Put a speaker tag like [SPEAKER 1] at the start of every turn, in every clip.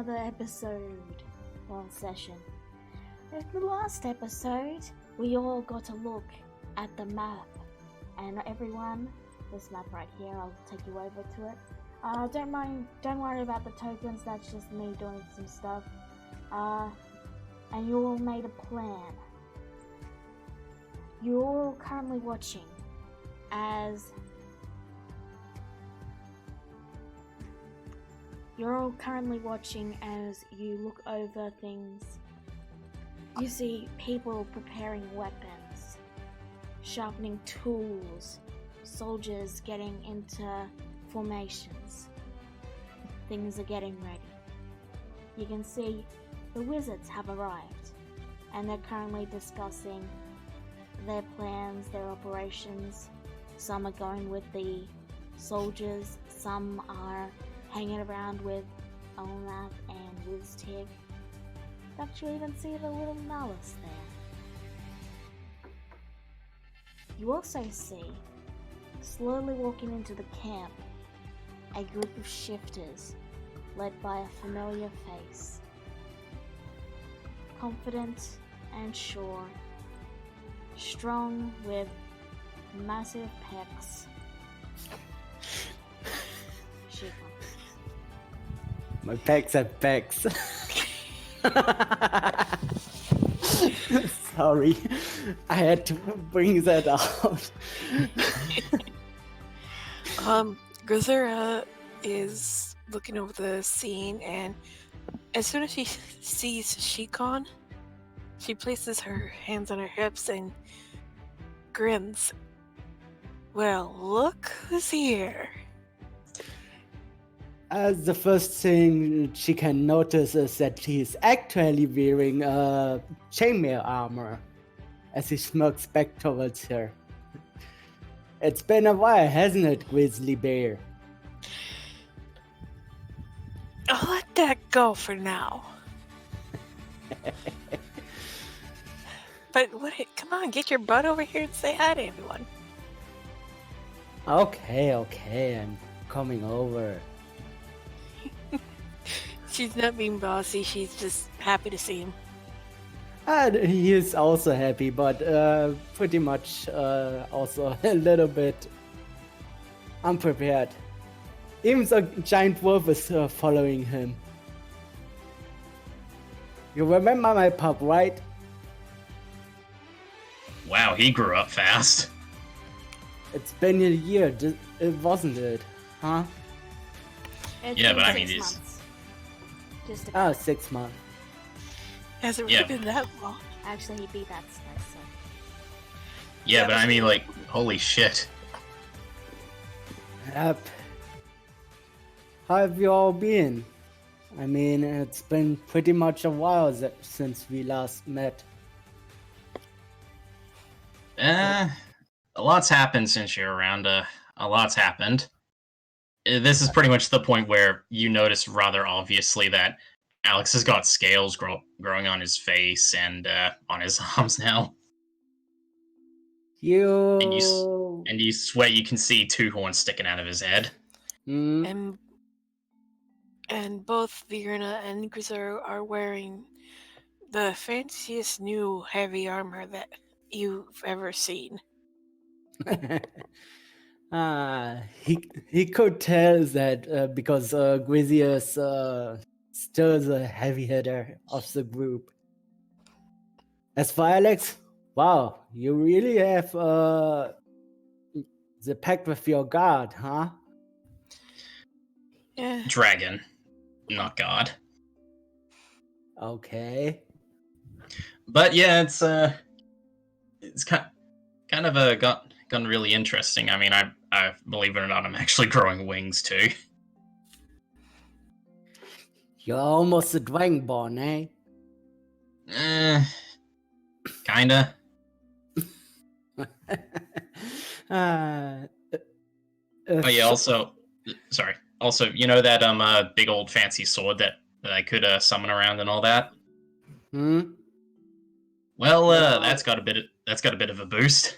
[SPEAKER 1] another episode or session. In the last episode, we all got a look at the map, and everyone, this map right here, I'll take you over to it. Don't worry about the tokens. That's just me doing some stuff. And you all made a plan. You're all currently watching as you look over things. You see people preparing weapons, sharpening tools, soldiers getting into formations. Things are getting ready. You can see the wizards have arrived, and they're currently discussing their plans, their operations. Some are going with the soldiers, some are hanging around with Olnath and Wiztig. Don't you even see the little Malice there? You also see, slowly walking into the camp, a group of shifters led by a familiar face. Confident and sure, strong with massive pecs.
[SPEAKER 2] My pecs are pecs. Sorry, I had to bring that out.
[SPEAKER 3] Grisera is looking over the scene, and as soon as she sees Shikon, she places her hands on her hips and grins. Well, look who's here.
[SPEAKER 2] The first thing she can notice is that he's actually wearing chainmail armor as he smirks back towards her. It's been a while, hasn't it, Grizzly Bear?
[SPEAKER 3] I'll let that go for now. But come on, get your butt over here and say hi to everyone.
[SPEAKER 2] Okay, I'm coming over.
[SPEAKER 3] She's not being bossy, she's just happy to see him.
[SPEAKER 2] He is also happy, but pretty much also a little bit unprepared. Even the giant wolf is following him. You remember my pup, right?
[SPEAKER 4] Wow, he grew up fast.
[SPEAKER 2] It's been a year, wasn't it? Huh?
[SPEAKER 4] Yeah, but I mean,
[SPEAKER 1] 6
[SPEAKER 4] it's...
[SPEAKER 1] months. Just about.
[SPEAKER 2] 6 months.
[SPEAKER 3] Has it really been that long?
[SPEAKER 1] Actually, he beat that stuff, so.
[SPEAKER 4] Yeah, but I mean, like, holy shit.
[SPEAKER 2] Yep. How have you all been? I mean, it's been pretty much a while since we last met.
[SPEAKER 4] A lot's happened since you're around. A lot's happened. This is pretty much the point where you notice rather obviously that Alex has got scales growing on his face and on his arms now. And you sweat you can see 2 horns sticking out of his head.
[SPEAKER 2] Mm.
[SPEAKER 3] And both Virna and Grisero are wearing the fanciest new heavy armor that you've ever seen.
[SPEAKER 2] He could tell that because Grizzy is still the heavy hitter of the group. As for Alex, wow, you really have the pact with your god, huh?
[SPEAKER 3] Yeah.
[SPEAKER 4] Dragon, not god.
[SPEAKER 2] Okay.
[SPEAKER 4] But yeah, it's kind of gotten really interesting. I mean, I believe it or not, I'm actually growing wings too.
[SPEAKER 2] You're almost a dragonborn, eh?
[SPEAKER 4] Kinda. Oh yeah, also, you know that big old fancy sword that I could summon around and all that? Well, that's got a bit of a boost.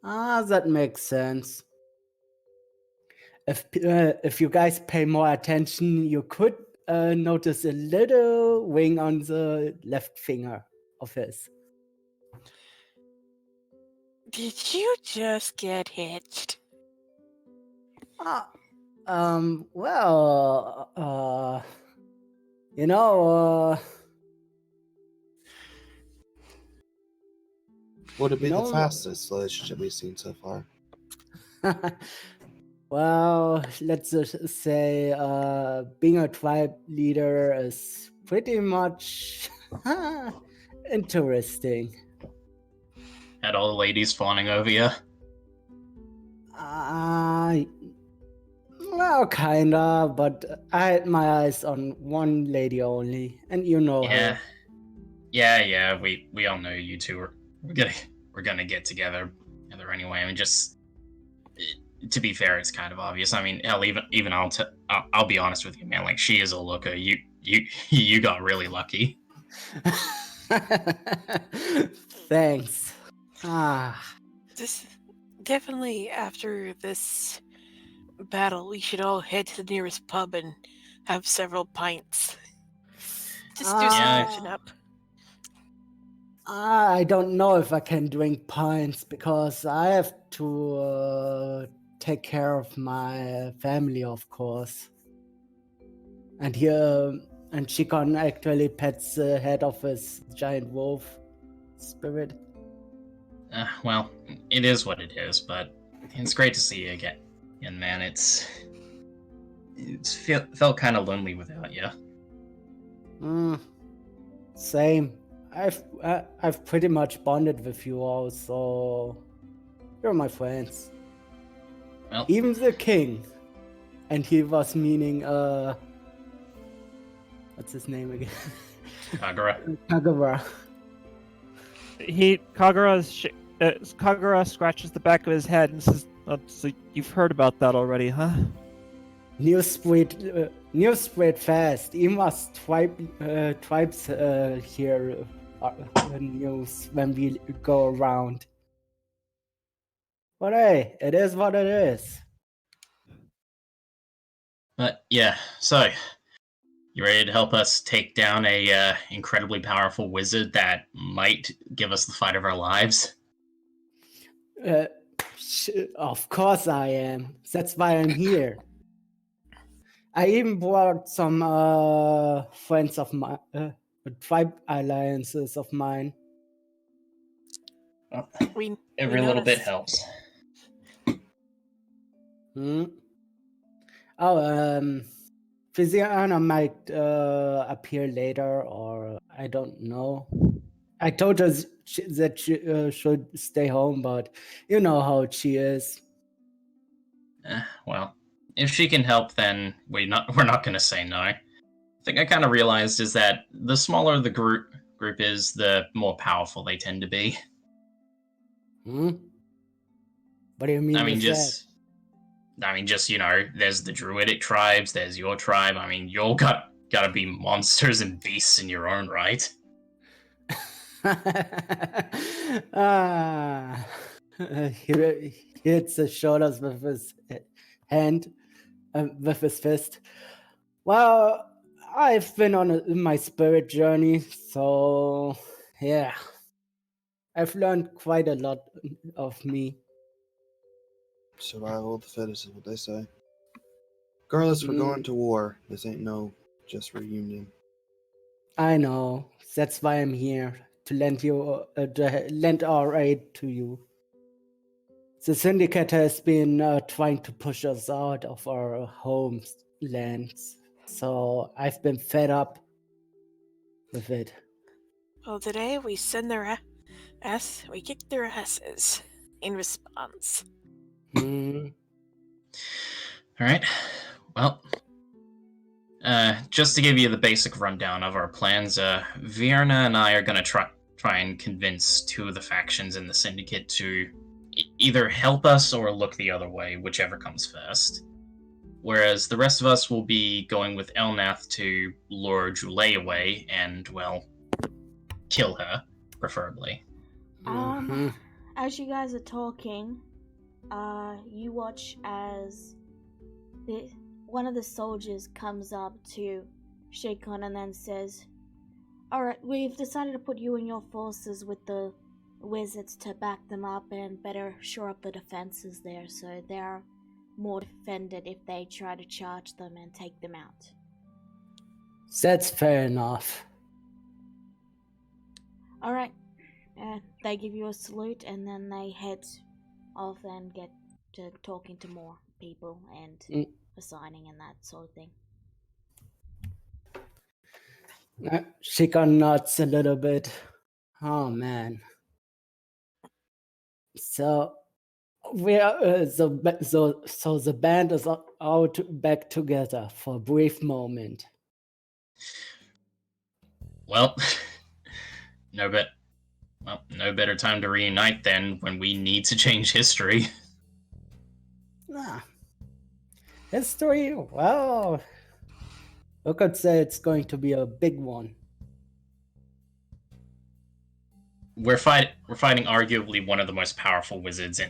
[SPEAKER 2] That makes sense. If you guys pay more attention, you could notice a little ring on the left finger of his.
[SPEAKER 3] Did you just get hitched?
[SPEAKER 2] Well, you know,
[SPEAKER 5] Would it be
[SPEAKER 2] No.
[SPEAKER 5] the fastest relationship we've seen so far?
[SPEAKER 2] well, let's just say, being a tribe leader is pretty much interesting.
[SPEAKER 4] Had all the ladies fawning over you.
[SPEAKER 2] Well, kinda, but I had my eyes on one lady only, and you know
[SPEAKER 4] Yeah.
[SPEAKER 2] her.
[SPEAKER 4] Yeah. We all know you two we're gonna get together anyway. I mean, just to be fair, it's kind of obvious. I mean, hell, even I'll be honest with you, man. Like, she is a looker. You got really lucky.
[SPEAKER 2] Thanks.
[SPEAKER 3] This definitely after this battle, we should all head to the nearest pub and have several pints. Just do some
[SPEAKER 4] Yeah.
[SPEAKER 3] catching up.
[SPEAKER 2] I don't know if I can drink pints because I have to take care of my family, of course. And Chikon actually pets the head of his giant wolf spirit.
[SPEAKER 4] Well, it is what it is, but it's great to see you again. And man, it's felt kind of lonely without you.
[SPEAKER 2] Same. I've pretty much bonded with you all, so you're my friends.
[SPEAKER 4] Well,
[SPEAKER 2] Even the king. And he was meaning what's his name again?
[SPEAKER 4] Kagura.
[SPEAKER 2] Kagura.
[SPEAKER 6] Kagura scratches the back of his head and says, so you've heard about that already, huh?
[SPEAKER 2] News spread fast. Even us tribes hear news when we go around. But hey, it is what it is.
[SPEAKER 4] But yeah, so you ready to help us take down a incredibly powerful wizard that might give us the fight of our lives?
[SPEAKER 2] Of course I am. That's why I'm here. I even brought some friends of my tribe alliances of mine.
[SPEAKER 4] Every little bit
[SPEAKER 3] noticed.
[SPEAKER 4] helps.
[SPEAKER 2] Physiana might appear later, or I don't know. I told her that she should stay home, but you know how she is.
[SPEAKER 4] Well, if she can help, then we're not going to say no. I think I kind of realized is that the smaller the group is, the more powerful they tend to be.
[SPEAKER 2] What do you mean?
[SPEAKER 4] I mean,
[SPEAKER 2] with
[SPEAKER 4] just there's the druidic tribes, there's your tribe. I mean, you all gotta be monsters and beasts in your own right.
[SPEAKER 2] that? He hits his shoulders with his hand, with his fist. Well, I've been on my spirit journey, so yeah, I've learned quite a lot of me.
[SPEAKER 5] Survival of the fittest is what they say. Regardless, we're going to war. This ain't no just reunion.
[SPEAKER 2] I know. That's why I'm here, to lend our aid to you. The Syndicate has been trying to push us out of our homelands, so I've been fed up with it.
[SPEAKER 3] Well, today we send their we kick their asses in response.
[SPEAKER 4] All right. Well, just to give you the basic rundown of our plans, Vierna and I are going to try and convince two of the factions in the Syndicate to either help us or look the other way, whichever comes first. Whereas the rest of us will be going with Elnath to lure Julay away and, well, kill her, preferably.
[SPEAKER 1] As you guys are talking, you watch as one of the soldiers comes up to Shakon and then says, "Alright, we've decided to put you and your forces with the wizards to back them up and better shore up the defenses there so they're more defended if they try to charge them and take them out."
[SPEAKER 2] That's fair enough.
[SPEAKER 1] Alright, they give you a salute and then they head off and get to talking to more people and assigning and that sort of thing.
[SPEAKER 2] Shikon nods a little bit. Oh man. So we are so the band is out back together for a brief moment.
[SPEAKER 4] Well, no better time to reunite than when we need to change history.
[SPEAKER 2] History, well, I could say it's going to be a big one.
[SPEAKER 4] We're fighting arguably one of the most powerful wizards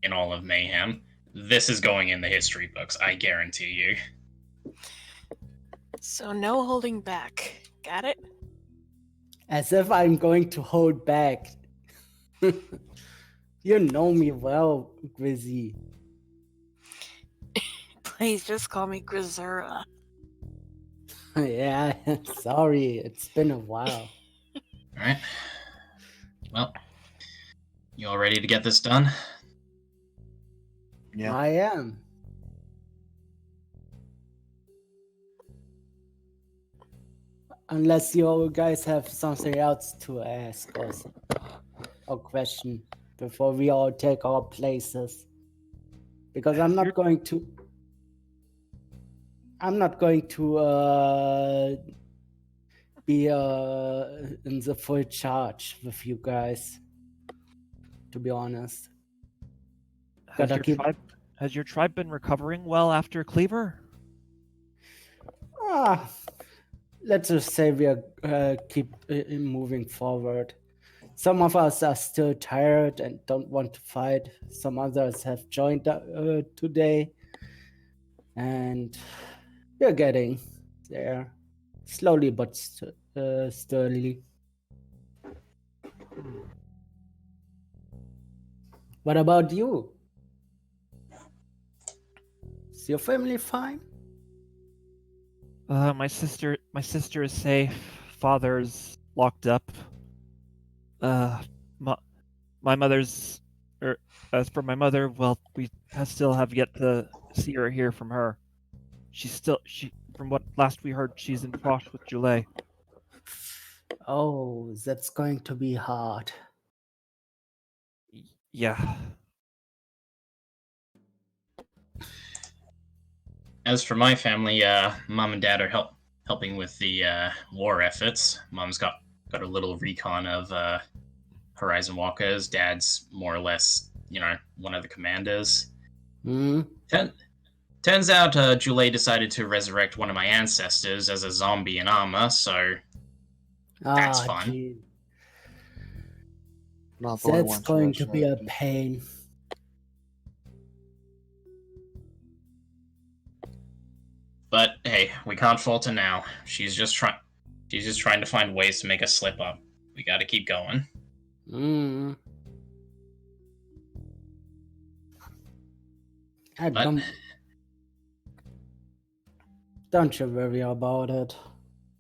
[SPEAKER 4] in all of Mayhem. This is going in the history books, I guarantee you.
[SPEAKER 3] So no holding back. Got it?
[SPEAKER 2] As if I'm going to hold back. You know me well, Grizzy.
[SPEAKER 3] Please just call me Grisura.
[SPEAKER 2] Yeah, sorry, it's been a while.
[SPEAKER 4] Alright. Well, you all ready to get this done?
[SPEAKER 5] Yeah.
[SPEAKER 2] I am. Unless you all guys have something else to ask or question before we all take our places. Because I'm not going to be in the full charge with you guys, to be honest.
[SPEAKER 6] Has your tribe been recovering well after Cleaver?
[SPEAKER 2] Let's just say we are keep moving forward. Some of us are still tired and don't want to fight. Some others have joined today, and we're getting there, slowly but sturdily. What about you? Is your family fine?
[SPEAKER 6] My sister is safe. Father's locked up. My mother's. As for my mother, well, we still have yet to see or hear from her. From what last we heard, she's in Frosh with Julie.
[SPEAKER 2] Oh, that's going to be hard.
[SPEAKER 6] Yeah.
[SPEAKER 4] As for my family, Mom and Dad are helping with the war efforts. Mom's got a little recon of Horizon Walkers. Dad's more or less, one of the commanders. Turns out Julie decided to resurrect one of my ancestors as a zombie in armor, so that's fun.
[SPEAKER 2] Gee.
[SPEAKER 5] Not the only
[SPEAKER 2] That's
[SPEAKER 5] one
[SPEAKER 2] going to be a
[SPEAKER 5] resurrected.
[SPEAKER 2] pain.
[SPEAKER 4] But hey, we can't fault her now. She's just trying to find ways to make us slip up. We got to keep going.
[SPEAKER 2] Don't you worry about it.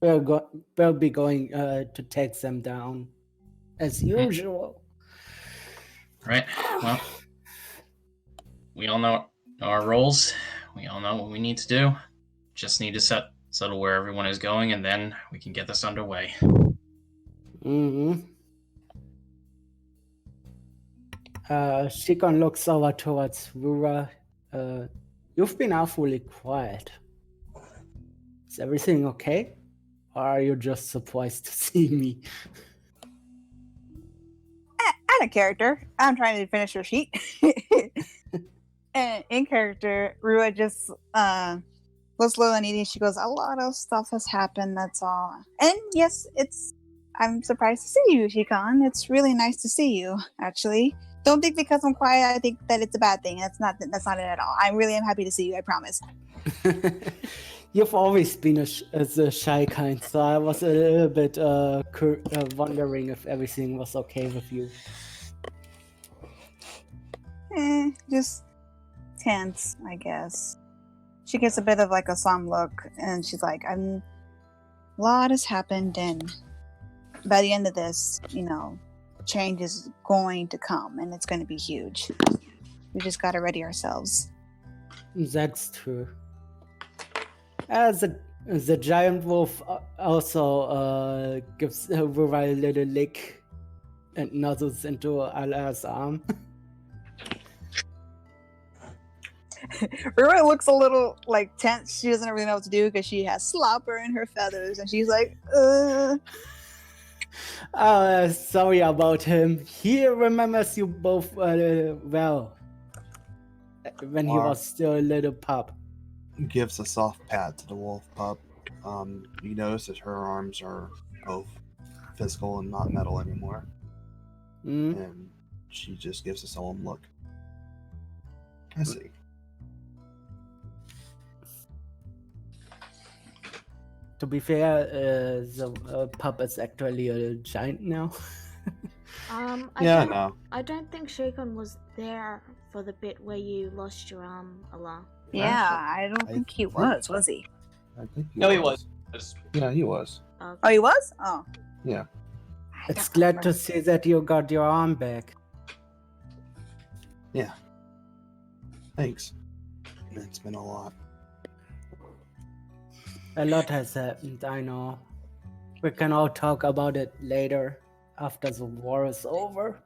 [SPEAKER 2] We'll be going to take them down as usual.
[SPEAKER 4] Right. Well, we all know our roles. We all know what we need to do. Just need to settle where everyone is going, and then we can get this underway.
[SPEAKER 2] Shikon looks over towards Rura. You've been awfully quiet. Is everything okay? Or are you just surprised to see me?
[SPEAKER 7] Out of character, I'm trying to finish your sheet. And in character, Rua just was slow and eating. She goes, "A lot of stuff has happened, that's all." And yes, I'm surprised to see you, Shikon. It's really nice to see you, actually. Don't think because I'm quiet, I think that it's a bad thing. That's not it at all. I really am happy to see you, I promise.
[SPEAKER 2] You've always been the shy kind, so I was a little bit wondering if everything was okay with you.
[SPEAKER 7] Just tense, I guess. She gets a bit of like a solemn look, and she's like, a lot has happened, and by the end of this, change is going to come, and it's going to be huge. We just got to ready ourselves.
[SPEAKER 2] That's true. The giant wolf also gives Rura a little lick and nuzzles into Ala's arm.
[SPEAKER 7] Rura looks a little like tense. She doesn't really know what to do because she has slobber in her feathers, and she's like,
[SPEAKER 2] Sorry about him. He remembers you both well. When he was still a little pup.
[SPEAKER 5] Gives a soft pat to the wolf pup. You notice that her arms are both physical and not metal anymore. And she just gives a solemn look. I see.
[SPEAKER 2] To be fair, the pup is actually a giant now.
[SPEAKER 1] I don't think Shakon was there for the bit where you lost your arm, Allah.
[SPEAKER 7] yeah, I don't think he was he?
[SPEAKER 5] I think
[SPEAKER 8] He was.
[SPEAKER 5] Yeah, he was.
[SPEAKER 1] Okay.
[SPEAKER 7] Oh, he was? Oh.
[SPEAKER 5] Yeah.
[SPEAKER 2] It's glad to see that you got your arm back.
[SPEAKER 5] Yeah. Thanks. It's been a lot.
[SPEAKER 2] A lot has happened, I know. We can all talk about it later, after the war is over.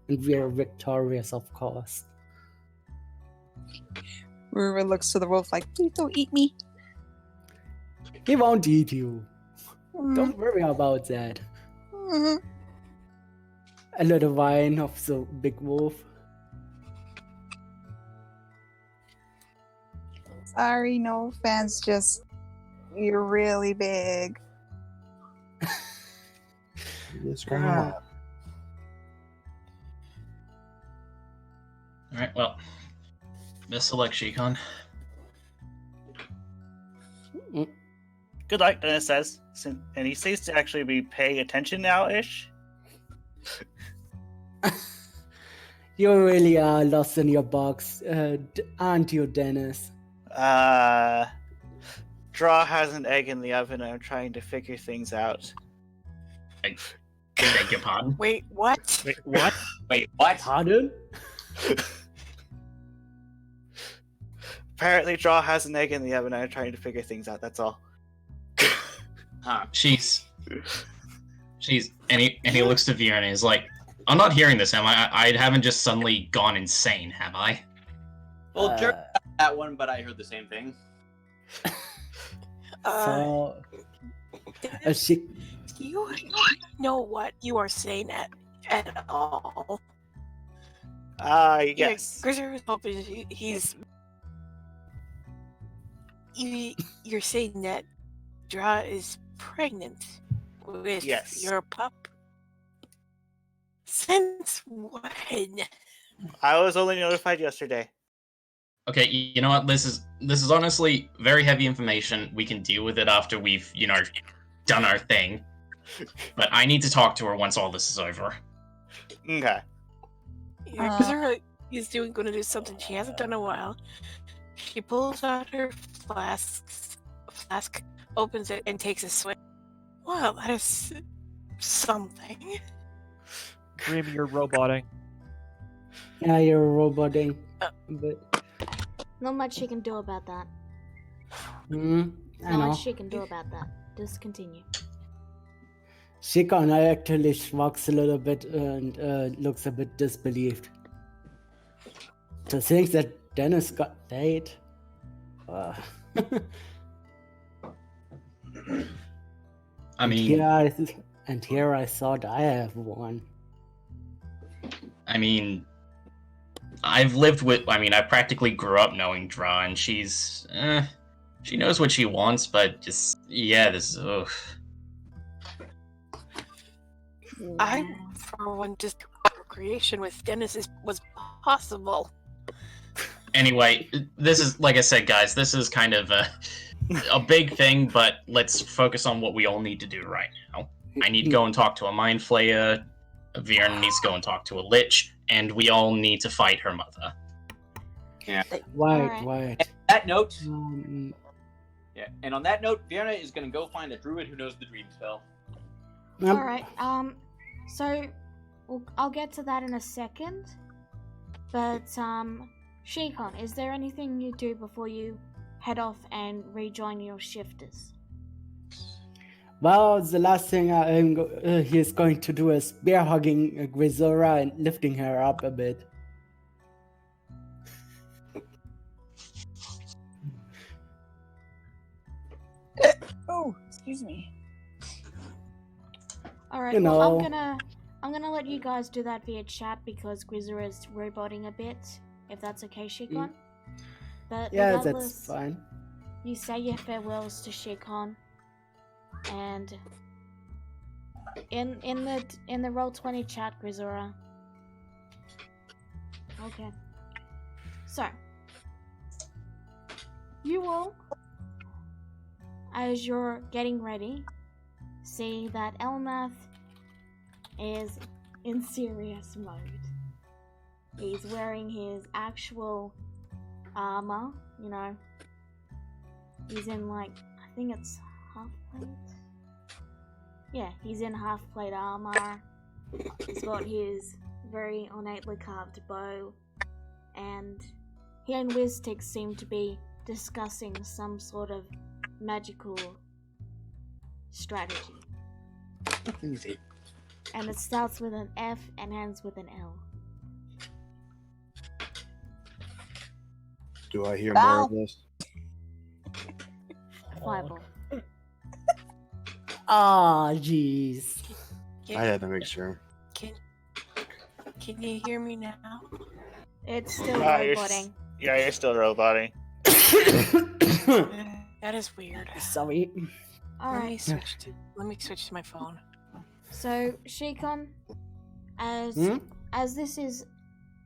[SPEAKER 2] And we are victorious, of course.
[SPEAKER 7] Rura looks to the wolf like, please don't eat me.
[SPEAKER 2] He won't eat you. Don't worry about that. A little whine of the big wolf.
[SPEAKER 7] Sorry, no offense, just you're really big.
[SPEAKER 5] It's going a lot.
[SPEAKER 4] Alright, well. Best of luck, Shikon.
[SPEAKER 8] Good luck, Dennis says. And he seems to actually be paying attention now-ish.
[SPEAKER 2] You really are lost in your box, aren't you, Dennis?
[SPEAKER 8] Draw has an egg in the oven. I'm trying to figure things out.
[SPEAKER 4] I beg your pardon?
[SPEAKER 3] Wait, what?
[SPEAKER 6] Wait, what?
[SPEAKER 8] Wait, what?
[SPEAKER 2] Pardon?
[SPEAKER 8] Apparently, Draw has an egg in the oven. I'm trying to figure things out. That's all.
[SPEAKER 4] Huh. She's and he looks to Veer and he's like, I'm not hearing this, am I? I haven't just suddenly gone insane, have I?
[SPEAKER 9] Well, Jerry got that one, but I heard the same thing.
[SPEAKER 2] So,
[SPEAKER 3] You know what you are saying at all.
[SPEAKER 8] Yes.
[SPEAKER 3] Yeah, Grizzly was hoping you're saying that Dra is pregnant with your pup? Since when?
[SPEAKER 8] I was only notified yesterday.
[SPEAKER 4] Okay, you know what? This is honestly very heavy information. We can deal with it after we've, done our thing. But I need to talk to her once all this is over.
[SPEAKER 8] Okay.
[SPEAKER 3] Yeah, Grizzly is going to do something she hasn't done in a while. She pulls out her flask, opens it, and takes a swig. Well, that is something.
[SPEAKER 6] Grim, you're roboting.
[SPEAKER 2] Yeah, you're roboting. But
[SPEAKER 1] Not much she can do about that.
[SPEAKER 2] I
[SPEAKER 1] Not
[SPEAKER 2] know.
[SPEAKER 1] much she can do about that. Just continue.
[SPEAKER 2] Shikon actually shrugs a little bit and looks a bit disbelieved. To think that Dennis got laid.
[SPEAKER 4] I mean,
[SPEAKER 2] here I thought I have one.
[SPEAKER 4] I mean, I practically grew up knowing Dra, and she knows what she wants, but this is, ugh.
[SPEAKER 3] I, for one, just procreation with Dennis was possible.
[SPEAKER 4] Anyway, this is, like I said, guys, this is kind of a big thing, but let's focus on what we all need to do right now. I need to go and talk to a Mind Flayer. Vierna needs to go and talk to a Lich, and we all need to fight her mother.
[SPEAKER 9] Yeah.
[SPEAKER 2] Right.
[SPEAKER 9] That note. Yeah, and on that note, Vierna is going to go find a druid who knows the dream spell.
[SPEAKER 1] All right. So I'll get to that in a second. But Shikon, is there anything you do before you head off and rejoin your shifters?
[SPEAKER 2] Well, the last thing he's going to do is bear hugging Grisora and lifting her up a bit.
[SPEAKER 7] Oh, excuse me.
[SPEAKER 1] All right.
[SPEAKER 2] You
[SPEAKER 1] Well,
[SPEAKER 2] know.
[SPEAKER 1] I'm gonna let you guys do that via chat because Grisora is roboting a bit. If that's okay, Shikon. But
[SPEAKER 2] Yeah,
[SPEAKER 1] regardless,
[SPEAKER 2] that's fine.
[SPEAKER 1] you say your farewells to Shikon, and in the Roll20 chat, Grisora. Okay. So you all, as you're getting ready, see that Elnath is in serious mode. He's wearing his actual armor, you know. He's in I think it's half plate. Yeah, he's in half plate armor. He's got his very ornately carved bow, and he and Wiztix seem to be discussing some sort of magical strategy. And it starts with an F and ends with an L.
[SPEAKER 5] Do I hear more of this?
[SPEAKER 1] Fireball.
[SPEAKER 2] Ah, jeez.
[SPEAKER 5] I had to make sure.
[SPEAKER 3] Can you hear me now?
[SPEAKER 1] It's still
[SPEAKER 8] You're
[SPEAKER 1] roboting.
[SPEAKER 8] you're still roboting.
[SPEAKER 3] That is weird.
[SPEAKER 2] Sorry.
[SPEAKER 3] Let me
[SPEAKER 1] Alright,
[SPEAKER 3] switch to my phone.
[SPEAKER 1] so Shikon, as this is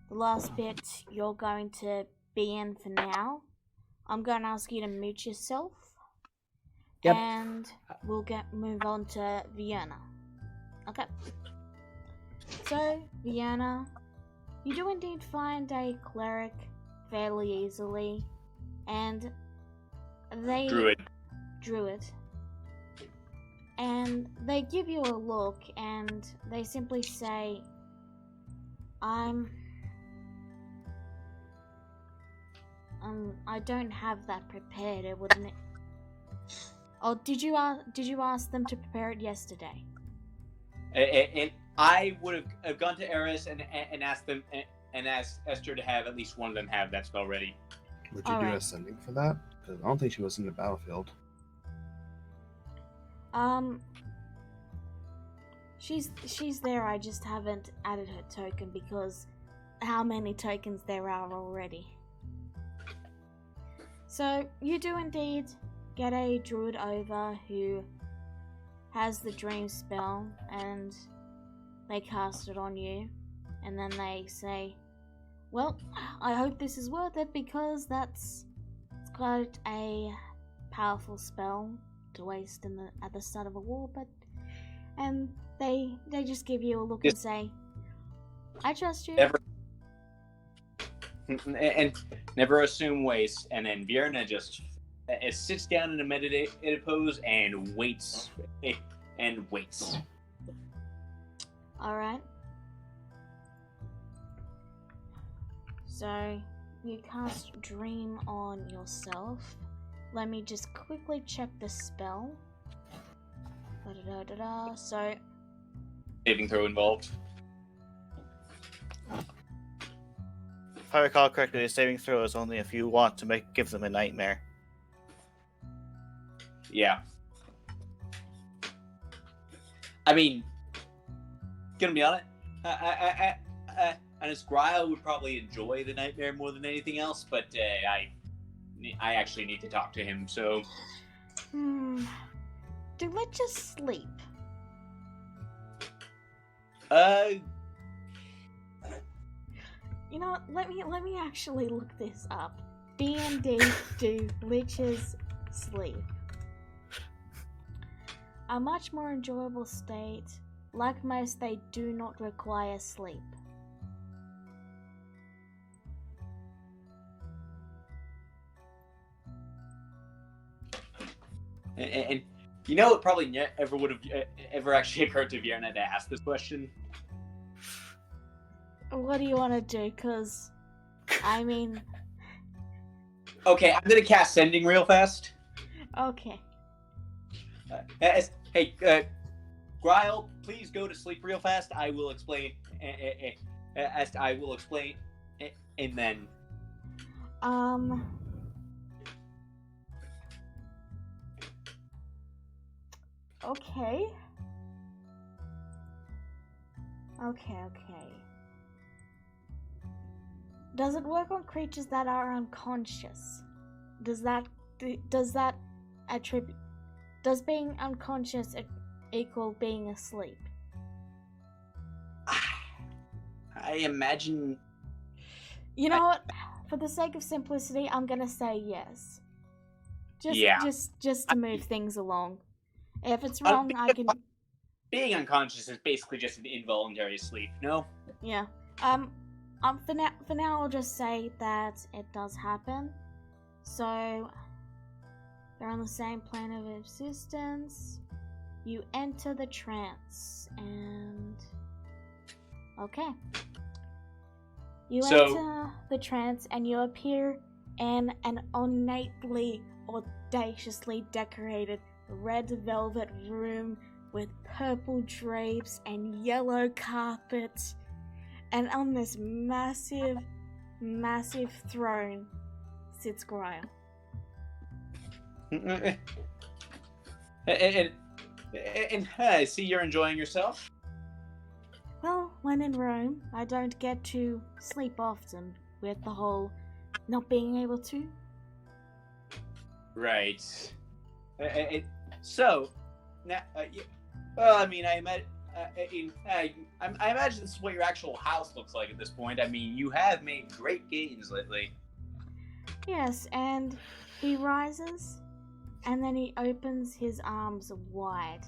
[SPEAKER 1] the last bit you're going to be in for now, I'm going to ask you to mute yourself.
[SPEAKER 2] Yep.
[SPEAKER 1] And we'll move on to Vienna. Okay. So, Vienna, you do indeed find a cleric fairly easily, and they... Druid. And they give you a look, and they simply say, I don't have that prepared. It wouldn't. Oh, did you ask them to prepare it yesterday?
[SPEAKER 9] And I would have gone to Eris and asked them and asked Esther to have at least one of them have that spell ready.
[SPEAKER 5] Would you do
[SPEAKER 1] Alright.
[SPEAKER 5] ascending for that? Because I don't think she was in the battlefield.
[SPEAKER 1] She's there. I just haven't added her token because how many tokens there are already. So you do indeed get a druid over who has the dream spell, and they cast it on you, and then they say, well, I hope this is worth it because it's quite a powerful spell to waste at the start of a war, and they just give you a look and say, I trust you.
[SPEAKER 9] And never assume waste. And then Vierna just sits down in a meditative pose and waits.
[SPEAKER 1] Alright. So, you cast Dream on yourself. Let me just quickly check the spell. So,
[SPEAKER 9] Saving throw involved.
[SPEAKER 8] If I recall correctly, the saving throw is only if you want to give them a nightmare.
[SPEAKER 9] Yeah. I mean, gonna be honest, an Esquire would probably enjoy the nightmare more than anything else, but I actually need to talk to him, so...
[SPEAKER 1] Do let's just sleep. You know what, let me actually look this up. D&D do liches sleep. A much more enjoyable state. Like most, they do not require sleep.
[SPEAKER 9] And you know, it probably never would have ever actually occurred to Vierna to ask this question.
[SPEAKER 1] What do you want to do? Cause, I mean...
[SPEAKER 9] Okay, I'm gonna cast Sending real fast.
[SPEAKER 1] Okay.
[SPEAKER 9] Hey, Gryle, please go to sleep real fast. I will explain. I will explain, and then.
[SPEAKER 1] Okay. Okay. Does it work on creatures that are unconscious? Does being unconscious equal being asleep?
[SPEAKER 9] I imagine.
[SPEAKER 1] You know what? For the sake of simplicity, I'm gonna say yes. Just to move things along. If it's wrong, I can.
[SPEAKER 9] Being unconscious is basically just an involuntary sleep. No.
[SPEAKER 1] Yeah. For now, I'll just say that it does happen. So, they're on the same plane of existence. You enter the trance, and... Okay. You enter the trance, and you appear in an ornately, audaciously decorated red velvet room with purple drapes and yellow carpet. And on this massive throne sits Gryle.
[SPEAKER 9] And I see you're enjoying yourself.
[SPEAKER 1] Well, when in Rome, I don't get to sleep often with the whole not being able to.
[SPEAKER 9] Right. So, now, well, I mean, I imagine this is what your actual house looks like at this point. I mean, you have made great gains lately.
[SPEAKER 1] Yes, and he rises, and then he opens his arms wide.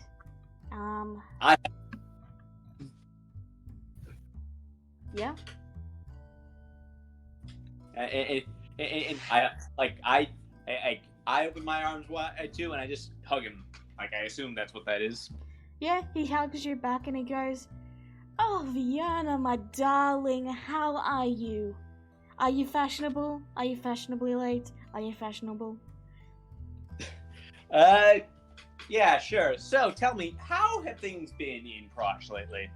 [SPEAKER 1] Yeah.
[SPEAKER 9] And I open my arms wide too, and I just hug him. Like, I assume that's what that is.
[SPEAKER 1] Yeah, he hugs you back and he goes, "Oh, Vierna, my darling, how are you? Are you fashionable? Are you fashionably late? Are you fashionable?"
[SPEAKER 9] Yeah, sure. So, tell me, how have things been in Prosh lately?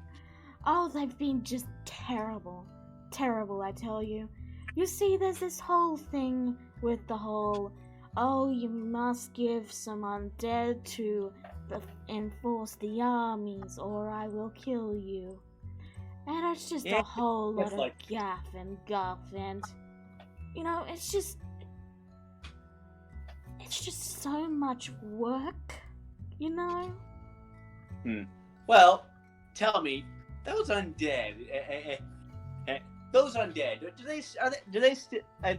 [SPEAKER 1] Oh, they've been just terrible. Terrible, I tell you. You see, there's this whole thing with the whole, oh, you must give some undead to enforce the armies or I will kill you. And it's just a whole lot of gaff and guff and, you know, it's just so much work, you know?
[SPEAKER 9] Well, tell me, those undead,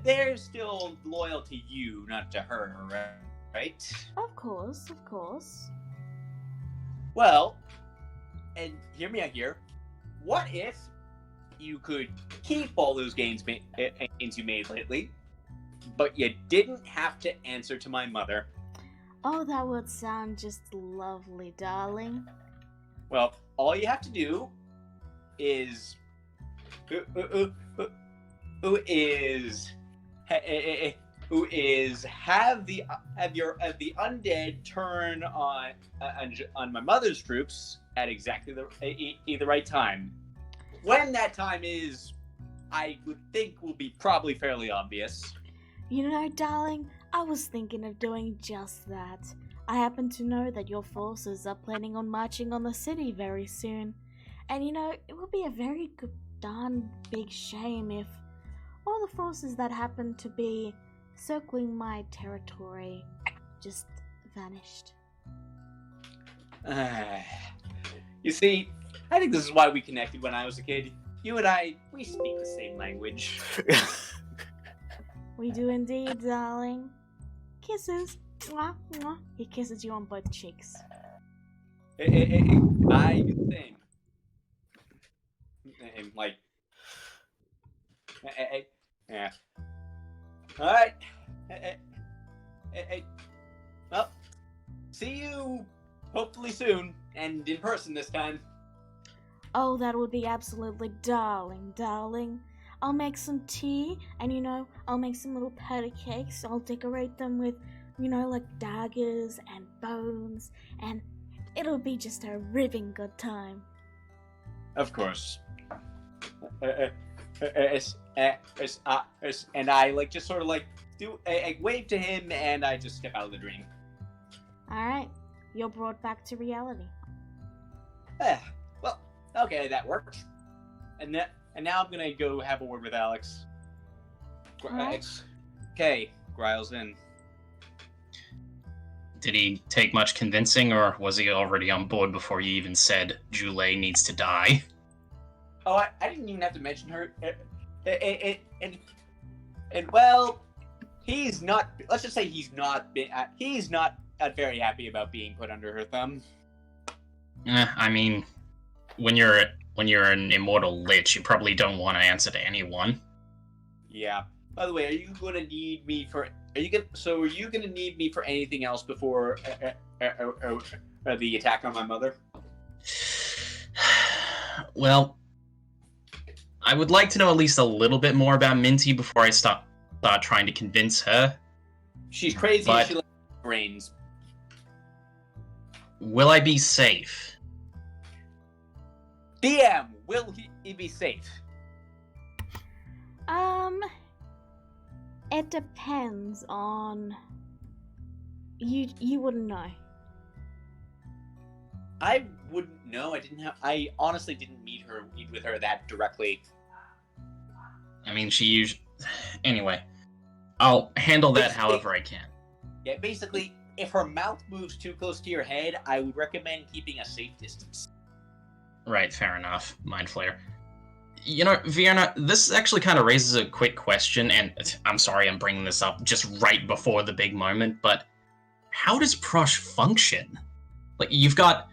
[SPEAKER 9] they're still loyal to you, not to her, right?
[SPEAKER 1] Of course.
[SPEAKER 9] Well, and hear me out here. What if you could keep all those gains you made lately, but you didn't have to answer to my mother?
[SPEAKER 1] Oh, that would sound just lovely, darling.
[SPEAKER 9] Well, all you have to do is have the undead turn on my mother's troops at exactly the right time. When that time is, I would think will be probably fairly obvious.
[SPEAKER 1] You know, darling, I was thinking of doing just that. I happen to know that your forces are planning on marching on the city very soon. And you know, it would be a very darn big shame if all the forces that happen to be circling my territory just vanished.
[SPEAKER 9] You see, I think this is why we connected when I was a kid. You and I, we speak the same language.
[SPEAKER 1] We do indeed, darling. Kisses. Mwah, mwah. He kisses you on both cheeks.
[SPEAKER 9] I do the same. And like, yeah. All right. Well, see you hopefully soon and in person this time.
[SPEAKER 1] Oh, that would be absolutely darling. I'll make some tea, and I'll make some little patty cakes. I'll decorate them with, like daggers and bones, and it'll be just a ripping good time.
[SPEAKER 9] Of course. And I like just sort of like do a wave to him, and I just step out of the dream.
[SPEAKER 1] All right, you're brought back to reality.
[SPEAKER 9] Well, okay, that worked. And now I'm gonna go have a word with Alex.
[SPEAKER 1] Right.
[SPEAKER 9] Okay, Grile's in.
[SPEAKER 4] Did he take much convincing, or was he already on board before you even said Julie needs to die?
[SPEAKER 9] Oh, I didn't even have to mention her. And well, he's not. Let's just say he's not very happy about being put under her thumb.
[SPEAKER 4] I mean, when you're an immortal lich, you probably don't want to answer to anyone.
[SPEAKER 9] Yeah. By the way, are you going to need me for? Are you going to need me for anything else before the attack on my mother?
[SPEAKER 4] Well, I would like to know at least a little bit more about Minty before I start trying to convince her.
[SPEAKER 9] She's crazy.
[SPEAKER 4] But
[SPEAKER 9] she likes brains.
[SPEAKER 4] Will I be safe?
[SPEAKER 9] DM, will he be safe?
[SPEAKER 1] It depends on. You wouldn't know.
[SPEAKER 9] I wouldn't know. I honestly didn't meet with her that directly.
[SPEAKER 4] I mean, anyway, I'll handle that however I can.
[SPEAKER 9] Yeah, basically, if her mouth moves too close to your head, I would recommend keeping a safe distance.
[SPEAKER 4] Right, fair enough. Mind Flayer. Vienna, this actually kind of raises a quick question, and I'm sorry I'm bringing this up just right before the big moment, but how does Prush function? Like, you've got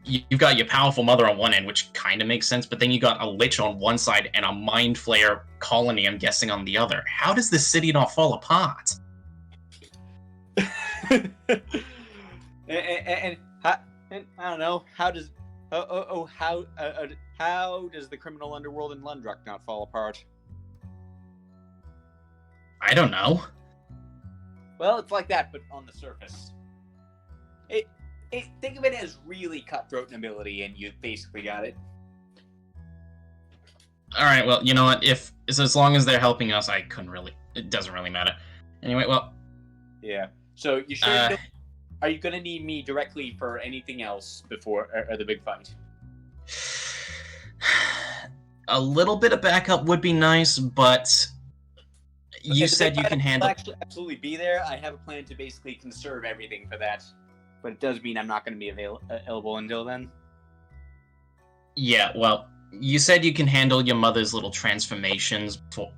[SPEAKER 4] your powerful mother on one end, which kind of makes sense, but then you got a lich on one side and a Mind Flayer colony, I'm guessing, on the other. How does this city not fall apart?
[SPEAKER 9] and I don't know, how does how does the criminal underworld in Lundruck not fall apart?
[SPEAKER 4] I don't know.
[SPEAKER 9] Well, it's like that, but on the surface. Think of it as really cutthroat nobility, and you basically got it.
[SPEAKER 4] All right, well, you know what? As long as they're helping us, it doesn't really matter. Anyway, well.
[SPEAKER 9] Yeah. So you sure? Are you gonna need me directly for anything else before the big fight?
[SPEAKER 4] A little bit of backup would be nice, but you said you can handle.
[SPEAKER 9] I'll absolutely be there. I have a plan to basically conserve everything for that, but it does mean I'm not going to be available until then.
[SPEAKER 4] Yeah, well, you said you can handle your mother's little transformations before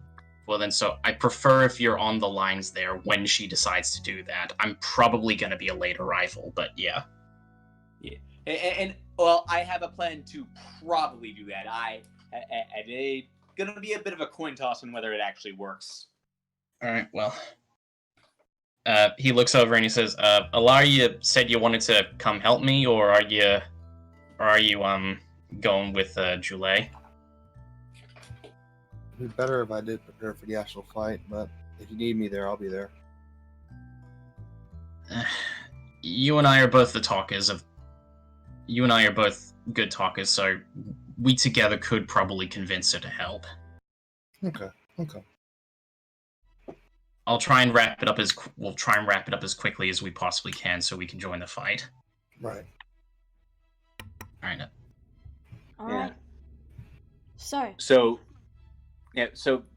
[SPEAKER 4] then, so I prefer if you're on the lines there when she decides to do that. I'm probably going to be a late arrival, but yeah.
[SPEAKER 9] Yeah, and well, I have a plan to probably do that. It's going to be a bit of a coin toss on whether it actually works.
[SPEAKER 4] All right, well. He looks over and he says, Alaria said you wanted to come help me, or are you going with Julie?
[SPEAKER 5] It'd be better if I did prepare for the actual fight, but if you need me there, I'll be there.
[SPEAKER 4] You and I are both good talkers, so we together could probably convince her to help.
[SPEAKER 5] Okay.
[SPEAKER 4] We'll try and wrap it up as quickly as we possibly can, so we can join the fight.
[SPEAKER 5] Right.
[SPEAKER 4] All right.
[SPEAKER 1] All right.
[SPEAKER 9] So,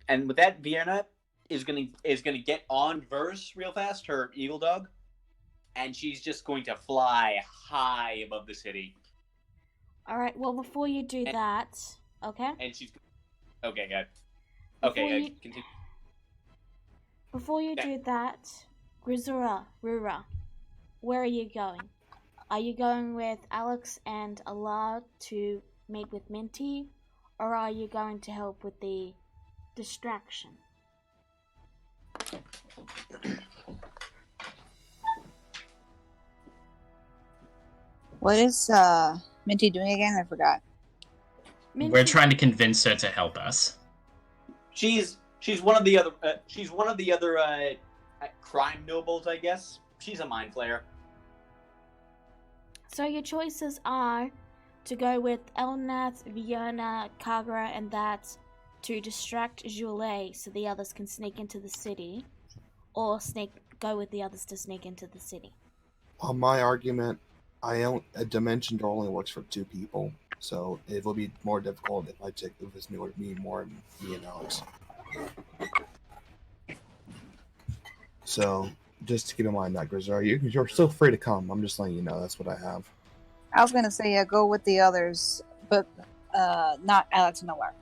[SPEAKER 9] and with that, Vienna is gonna get on Verse real fast, her eagle dog, and she's just going to fly high above the city.
[SPEAKER 1] All right. Well, before you do that, okay.
[SPEAKER 9] And she's okay. Good. Okay. Continue.
[SPEAKER 1] Before you do that, Grisura, Rura, where are you going? Are you going with Alex and Allah to meet with Minty, or are you going to help with the distraction?
[SPEAKER 7] What is Minty doing again? I forgot.
[SPEAKER 4] We're trying to convince her to help us.
[SPEAKER 9] She's one of the other crime nobles, I guess. She's a mind flayer.
[SPEAKER 1] So your choices are to go with Elnath, Vienna, Kagura, and that to distract Joulet so the others can sneak into the city, or go with the others to sneak into the city.
[SPEAKER 5] On my argument, a dimension door only works for 2 people, so it will be more difficult if it was me more than me and Alex. So, just to keep in mind that, Grizzar, you're so free to come. I'm just letting you know that's what I have.
[SPEAKER 7] I was gonna say go with the others, but not Alex and Noir.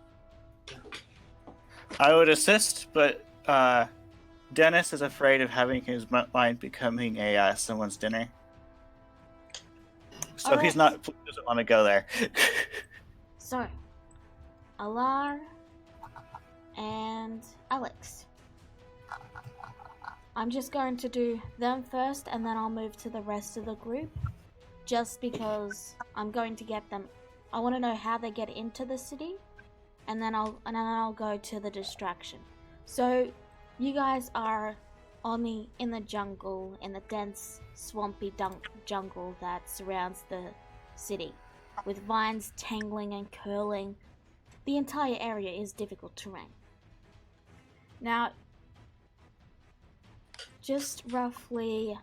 [SPEAKER 8] I would assist, but Dennis is afraid of having his mind becoming someone's dinner. So
[SPEAKER 1] Alright.
[SPEAKER 8] he doesn't want to go there.
[SPEAKER 1] So, Alar and Alex. I'm just going to do them first, and then I'll move to the rest of the group. Just because I'm going to get them. I want to know how they get into the city, and then I'll go to the distraction. So, you guys are in the jungle, in the dense, swampy jungle that surrounds the city, with vines tangling and curling. The entire area is difficult terrain. Now, just roughly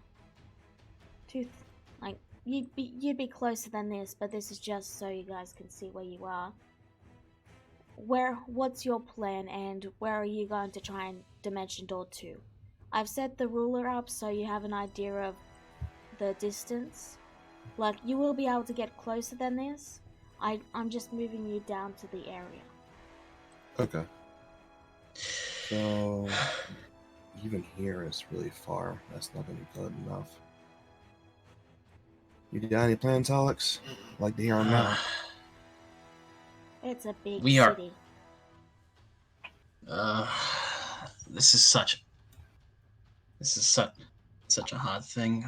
[SPEAKER 1] you'd be closer than this, but this is just so you guys can see where you are. What's your plan, and where are you going to try and dimension door to? I've set the ruler up so you have an idea of the distance. Like, you will be able to get closer than this. I'm just moving you down to the area.
[SPEAKER 5] Okay. So, even here is really far. That's not going to be good enough. You got any plans, Alex? I'd like to hear them now.
[SPEAKER 1] It's a big
[SPEAKER 4] We are-
[SPEAKER 1] city.
[SPEAKER 4] This is such a hard thing.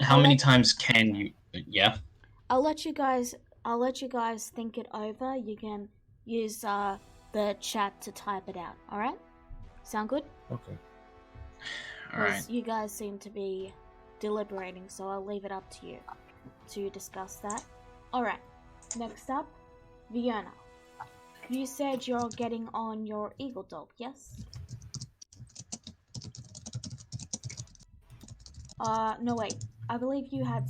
[SPEAKER 4] How many times can you? Yeah.
[SPEAKER 1] I'll let you guys think it over. You can use the chat to type it out. All right? Sound good?
[SPEAKER 5] Okay.
[SPEAKER 4] All right.
[SPEAKER 1] 'Cause you guys seem to be deliberating, so I'll leave it up to you to discuss that. All right. Next up, Vienna. You said you're getting on your eagle dog, yes? No wait. I believe you had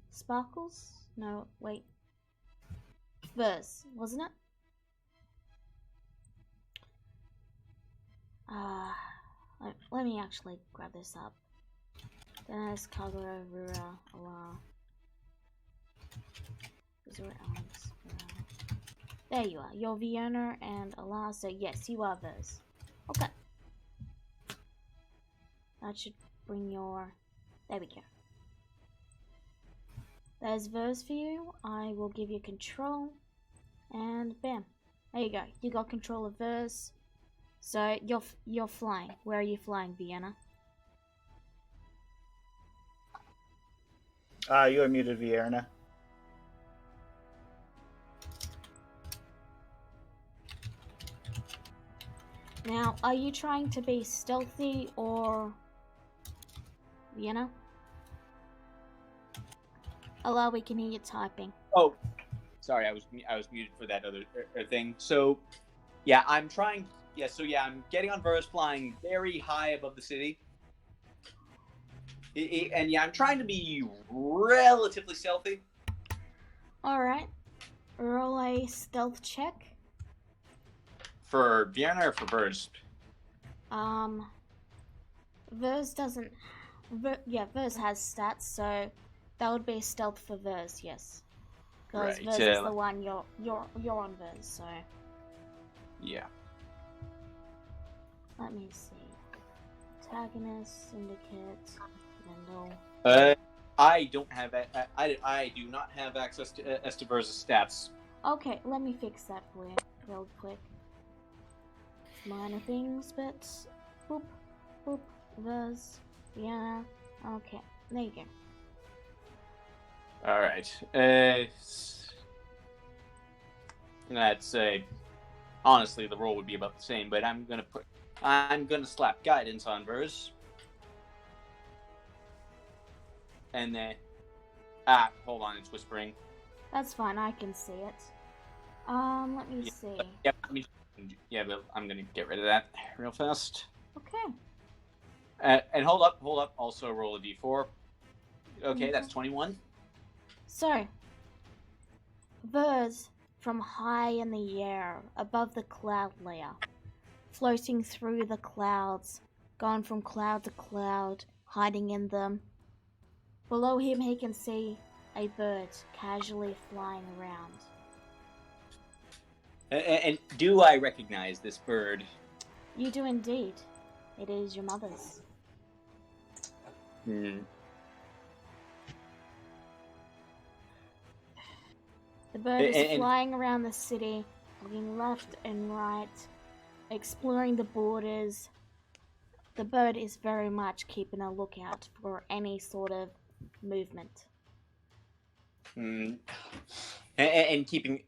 [SPEAKER 1] Sparkles? No, wait. Verse, wasn't it? Let me actually grab this up. Dennis, Kagura, Rura, Allah. Rura, Alex, Rura. There you are. You're Vienna and Allah, so yes, you are Verse. Okay. That should bring your... There we go. There's Verse for you. I will give you control. And bam. There you go. You got control of Verse. So you're flying. Where are you flying, Vienna?
[SPEAKER 8] You are muted, Vierna.
[SPEAKER 1] Now, are you trying to be stealthy or... Vienna? Allah, we can hear you typing.
[SPEAKER 9] Oh, sorry, I was muted for that other thing. So, yeah, I'm trying. Yeah, so yeah, I'm getting on Verse, flying very high above the city. And yeah, I'm trying to be relatively stealthy.
[SPEAKER 1] Alright. Roll a stealth check.
[SPEAKER 9] For Vienna or for Verse?
[SPEAKER 1] Verse doesn't... Verse has stats, so that would be stealth for Verse, yes. Because
[SPEAKER 9] Right,
[SPEAKER 1] Verse is the one you're on Verse, so...
[SPEAKER 9] Yeah.
[SPEAKER 1] Let me see. Protagonist, syndicate, Mendel.
[SPEAKER 9] I don't have. I do not have access to Estever's stats.
[SPEAKER 1] Okay, let me fix that for you real quick. Minor things, but boop, boop, Verse, yeah. Okay, there you go.
[SPEAKER 9] All right. That's honestly the roll would be about the same, but I'm gonna slap guidance on Verse. And then hold on, it's whispering.
[SPEAKER 1] That's fine, I can see it. Let me see.
[SPEAKER 9] Yeah, but I'm gonna get rid of that real fast.
[SPEAKER 1] Okay.
[SPEAKER 9] And hold up. Also roll a d4. Okay, that's 21.
[SPEAKER 1] So, birds from high in the air, above the cloud layer, floating through the clouds, going from cloud to cloud, hiding in them. Below him he can see a bird casually flying around.
[SPEAKER 9] And do I recognize this bird?
[SPEAKER 1] You do indeed. It is your mother's.
[SPEAKER 9] Hmm.
[SPEAKER 1] The bird is flying around the city, looking left and right, exploring the borders. The bird is very much keeping a lookout for any sort of movement.
[SPEAKER 9] Hmm. And killing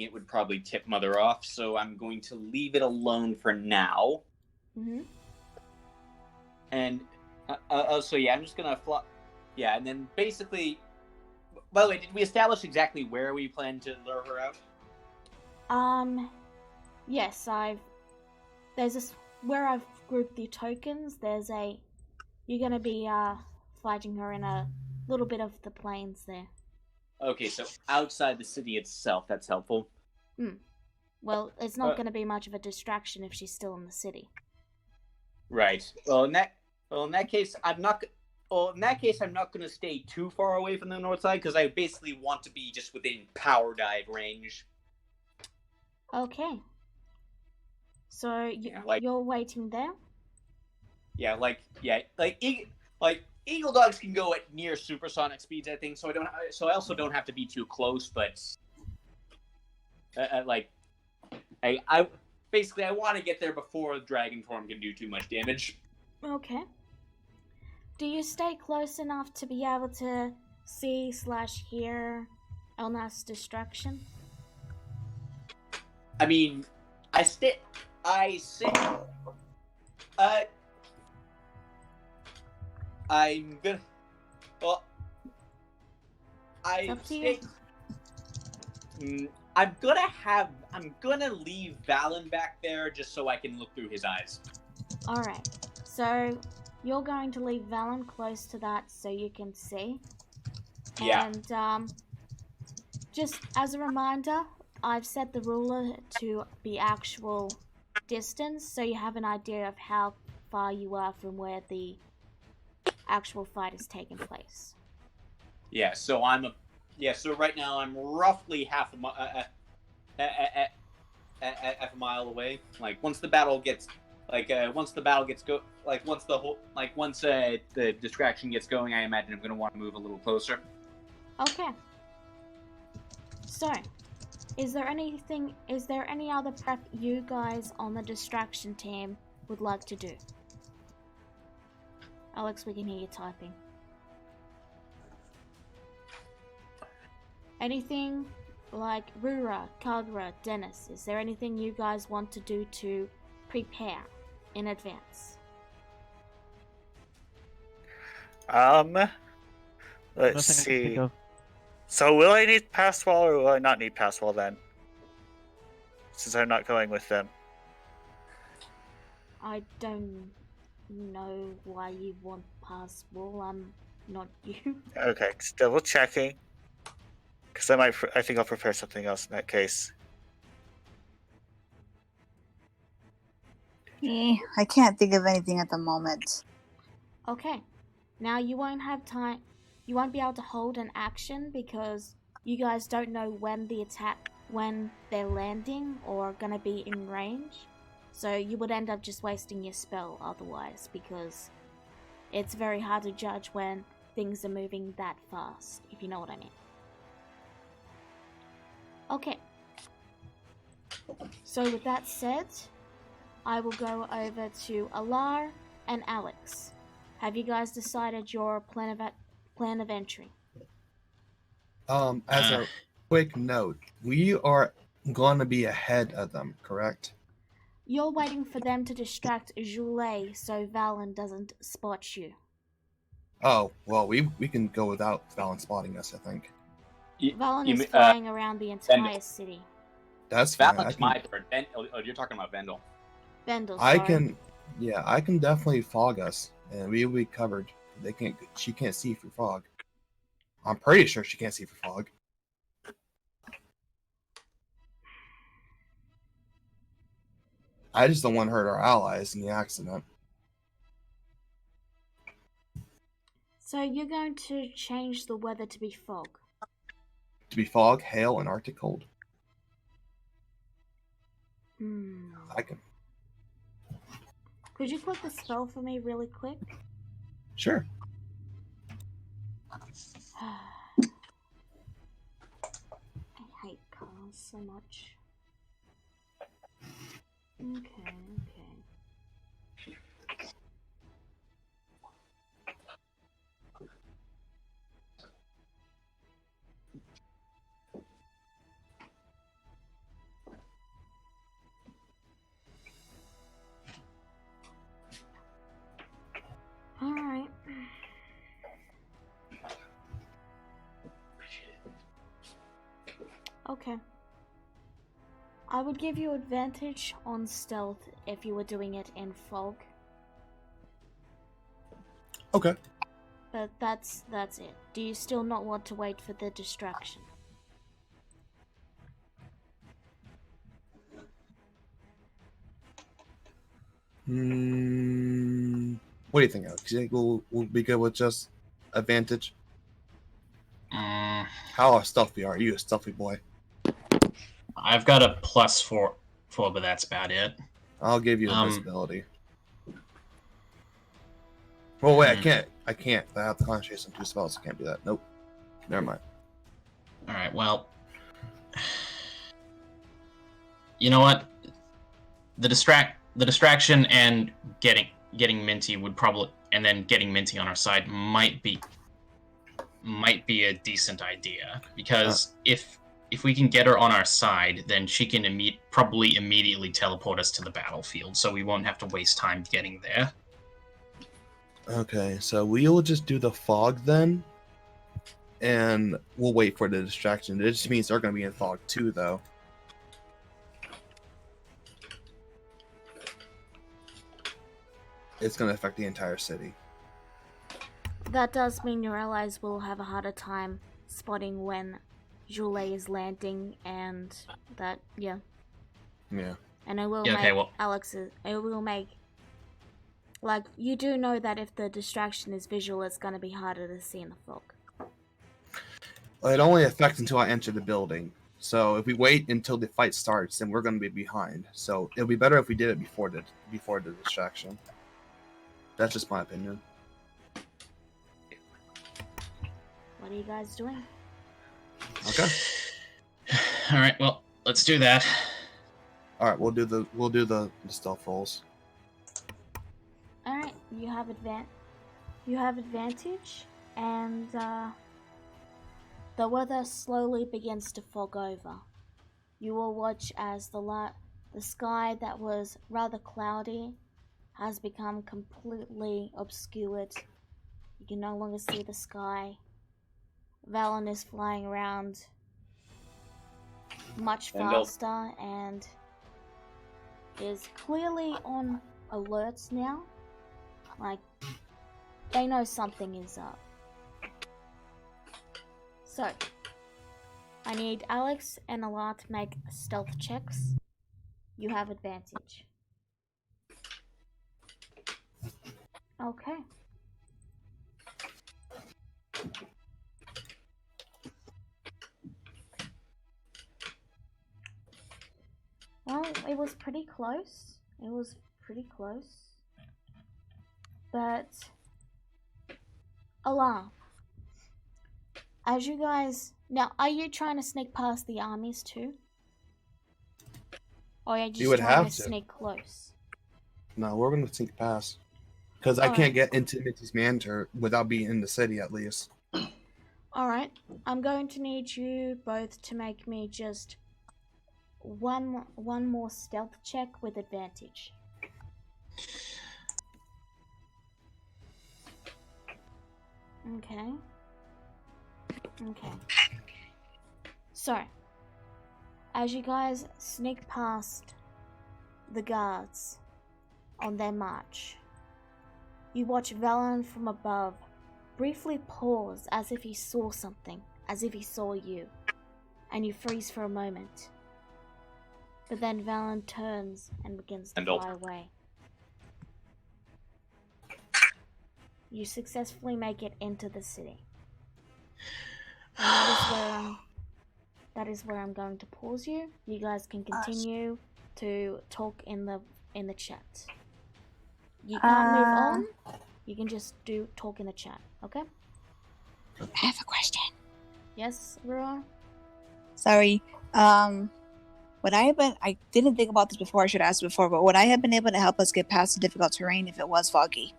[SPEAKER 9] it would probably tip Mother off, so I'm going to leave it alone for now.
[SPEAKER 1] Mm-hmm.
[SPEAKER 9] And so yeah, I'm just gonna fly. Yeah, and then basically. By the way, did we establish exactly where we plan to lure her out?
[SPEAKER 1] Yes, where I've grouped the tokens, you're gonna be, fighting her in a little bit of the plains there.
[SPEAKER 9] Okay, so outside the city itself, that's helpful.
[SPEAKER 1] Well, it's not gonna be much of a distraction if she's still in the city.
[SPEAKER 9] Right. Well, in that case, I'm not going to stay too far away from the north side, because I basically want to be just within power dive range.
[SPEAKER 1] Okay. So, you're waiting there?
[SPEAKER 9] Yeah, Eagle Dogs can go at near supersonic speeds, I think, so I also don't have to be too close, but... I want to get there before Dragon Form can do too much damage.
[SPEAKER 1] Okay. Do you stay close enough to be able to see/hear Elnath's destruction?
[SPEAKER 9] I mean, I'm gonna. Well, I stay. I'm gonna leave Valen back there just so I can look through his eyes.
[SPEAKER 1] All right. So you're going to leave Valen close to that so you can see.
[SPEAKER 9] Yeah.
[SPEAKER 1] And just as a reminder, I've set the ruler to be actual distance, so you have an idea of how far you are from where the actual fight is taking place.
[SPEAKER 9] Yeah. So So right now I'm roughly half a mile away. Like once the battle gets the distraction gets going, I imagine I'm gonna want to move a little closer.
[SPEAKER 1] Okay. So, is there any other prep you guys on the distraction team would like to do? Alex, we can hear you typing. Anything like Rura, Kagura, Dennis, is there anything you guys want to do to prepare in advance?
[SPEAKER 8] Let's see. So will I need pass wall or will I not need pass wall then? Since I'm not going with them.
[SPEAKER 1] I don't know why you want pass wall. I'm not you.
[SPEAKER 8] Okay, just double checking. Because I think I'll prepare something else in that case.
[SPEAKER 7] I can't think of anything at the moment.
[SPEAKER 1] Okay. Now you won't have time. You won't be able to hold an action because you guys don't know when they're landing or gonna be in range. So you would end up just wasting your spell otherwise, because it's very hard to judge when things are moving that fast, if you know what I mean. Okay. So with that said, I will go over to Alar and Alex. Have you guys decided your plan of entry?
[SPEAKER 5] As a quick note, we are going to be ahead of them, correct?
[SPEAKER 1] You're waiting for them to distract Joulet so Valen doesn't spot you.
[SPEAKER 5] Oh, well, we can go without Valen spotting us, I think.
[SPEAKER 1] Valen is flying around the entire
[SPEAKER 9] Vendel.
[SPEAKER 1] city.
[SPEAKER 5] That's fine.
[SPEAKER 9] Valen's my turn. Oh, you're talking about Vendel.
[SPEAKER 1] Vendel,
[SPEAKER 5] I
[SPEAKER 1] sorry.
[SPEAKER 5] I can definitely fog us, and we will be covered. She can't see through fog. I'm pretty sure she can't see through fog. I just don't want to hurt our allies in the accident.
[SPEAKER 1] So you're going to change the weather to be fog.
[SPEAKER 5] To be fog, hail, and Arctic cold. I can.
[SPEAKER 1] Could you click the spell for me really quick?
[SPEAKER 5] Sure.
[SPEAKER 1] I hate cars so much. Okay. Alright. Okay. I would give you advantage on stealth if you were doing it in fog.
[SPEAKER 5] Okay.
[SPEAKER 1] But that's it. Do you still not want to wait for the distraction?
[SPEAKER 5] What do you think, Alex? You think we'll be good with just advantage? How stealthy are you, a stealthy boy?
[SPEAKER 4] I've got a +4, but that's about it.
[SPEAKER 5] I'll give you invisibility. Well, wait, I can't. I have to concentrate on 2 spells. I can't do that. Nope. Never mind.
[SPEAKER 4] All right. Well, you know what? The distraction and getting Minty would probably, and then getting Minty on our side might be a decent idea, because if we can get her on our side, then she can probably immediately teleport us to the battlefield, so we won't have to waste time getting there.
[SPEAKER 5] Okay, so we'll just do the fog then, and we'll wait for the distraction. It just means they're going to be in fog too, though. It's going to affect the entire city.
[SPEAKER 1] That does mean your allies will have a harder time spotting when Joulet is landing, and that, yeah.
[SPEAKER 5] Yeah.
[SPEAKER 1] And it will make like, you do know that if the distraction is visual, it's going to be harder to see in the fog.
[SPEAKER 5] Well, it only affects until I enter the building. So if we wait until the fight starts, then we're going to be behind. So it'll be better if we did it before the distraction. That's just my opinion.
[SPEAKER 1] What are you guys doing?
[SPEAKER 5] Okay.
[SPEAKER 4] All right. Well, let's do that.
[SPEAKER 5] All right, we'll do the stealth rolls.
[SPEAKER 1] All right, you have advantage, and the weather slowly begins to fog over. You will watch as the sky that was rather cloudy has become completely obscured. You can no longer see the sky. Valen is flying around much faster and is clearly on alert now. Like, they know something is up. So, I need Alex and Alar to make stealth checks. You have advantage. Okay. Well, it was pretty close. It was pretty close. But alarm. As you guys now, are you trying to sneak past the armies too? Or are you just
[SPEAKER 5] would
[SPEAKER 1] trying
[SPEAKER 5] have
[SPEAKER 1] to
[SPEAKER 5] to.
[SPEAKER 1] sneak close?
[SPEAKER 5] No, we're gonna sneak past. Because I can't get into Mitzi's Manor without being in the city at least.
[SPEAKER 1] Alright, I'm going to need you both to make me just one more stealth check with advantage. Okay. So, as you guys sneak past the guards on their march, you watch Valen from above briefly pause as if he saw something, as if he saw you, and you freeze for a moment. But then Valen turns and begins to fly away. You successfully make it into the city. And that is where I'm going to pause you. You guys can continue to talk in the chat. You can't move on. You can just talk in the chat, okay?
[SPEAKER 7] I have a question.
[SPEAKER 1] Yes, Rua?
[SPEAKER 7] Sorry. Would I have been? I didn't think about this before. I should have asked before, but would I have been able to help us get past the difficult terrain if it was foggy?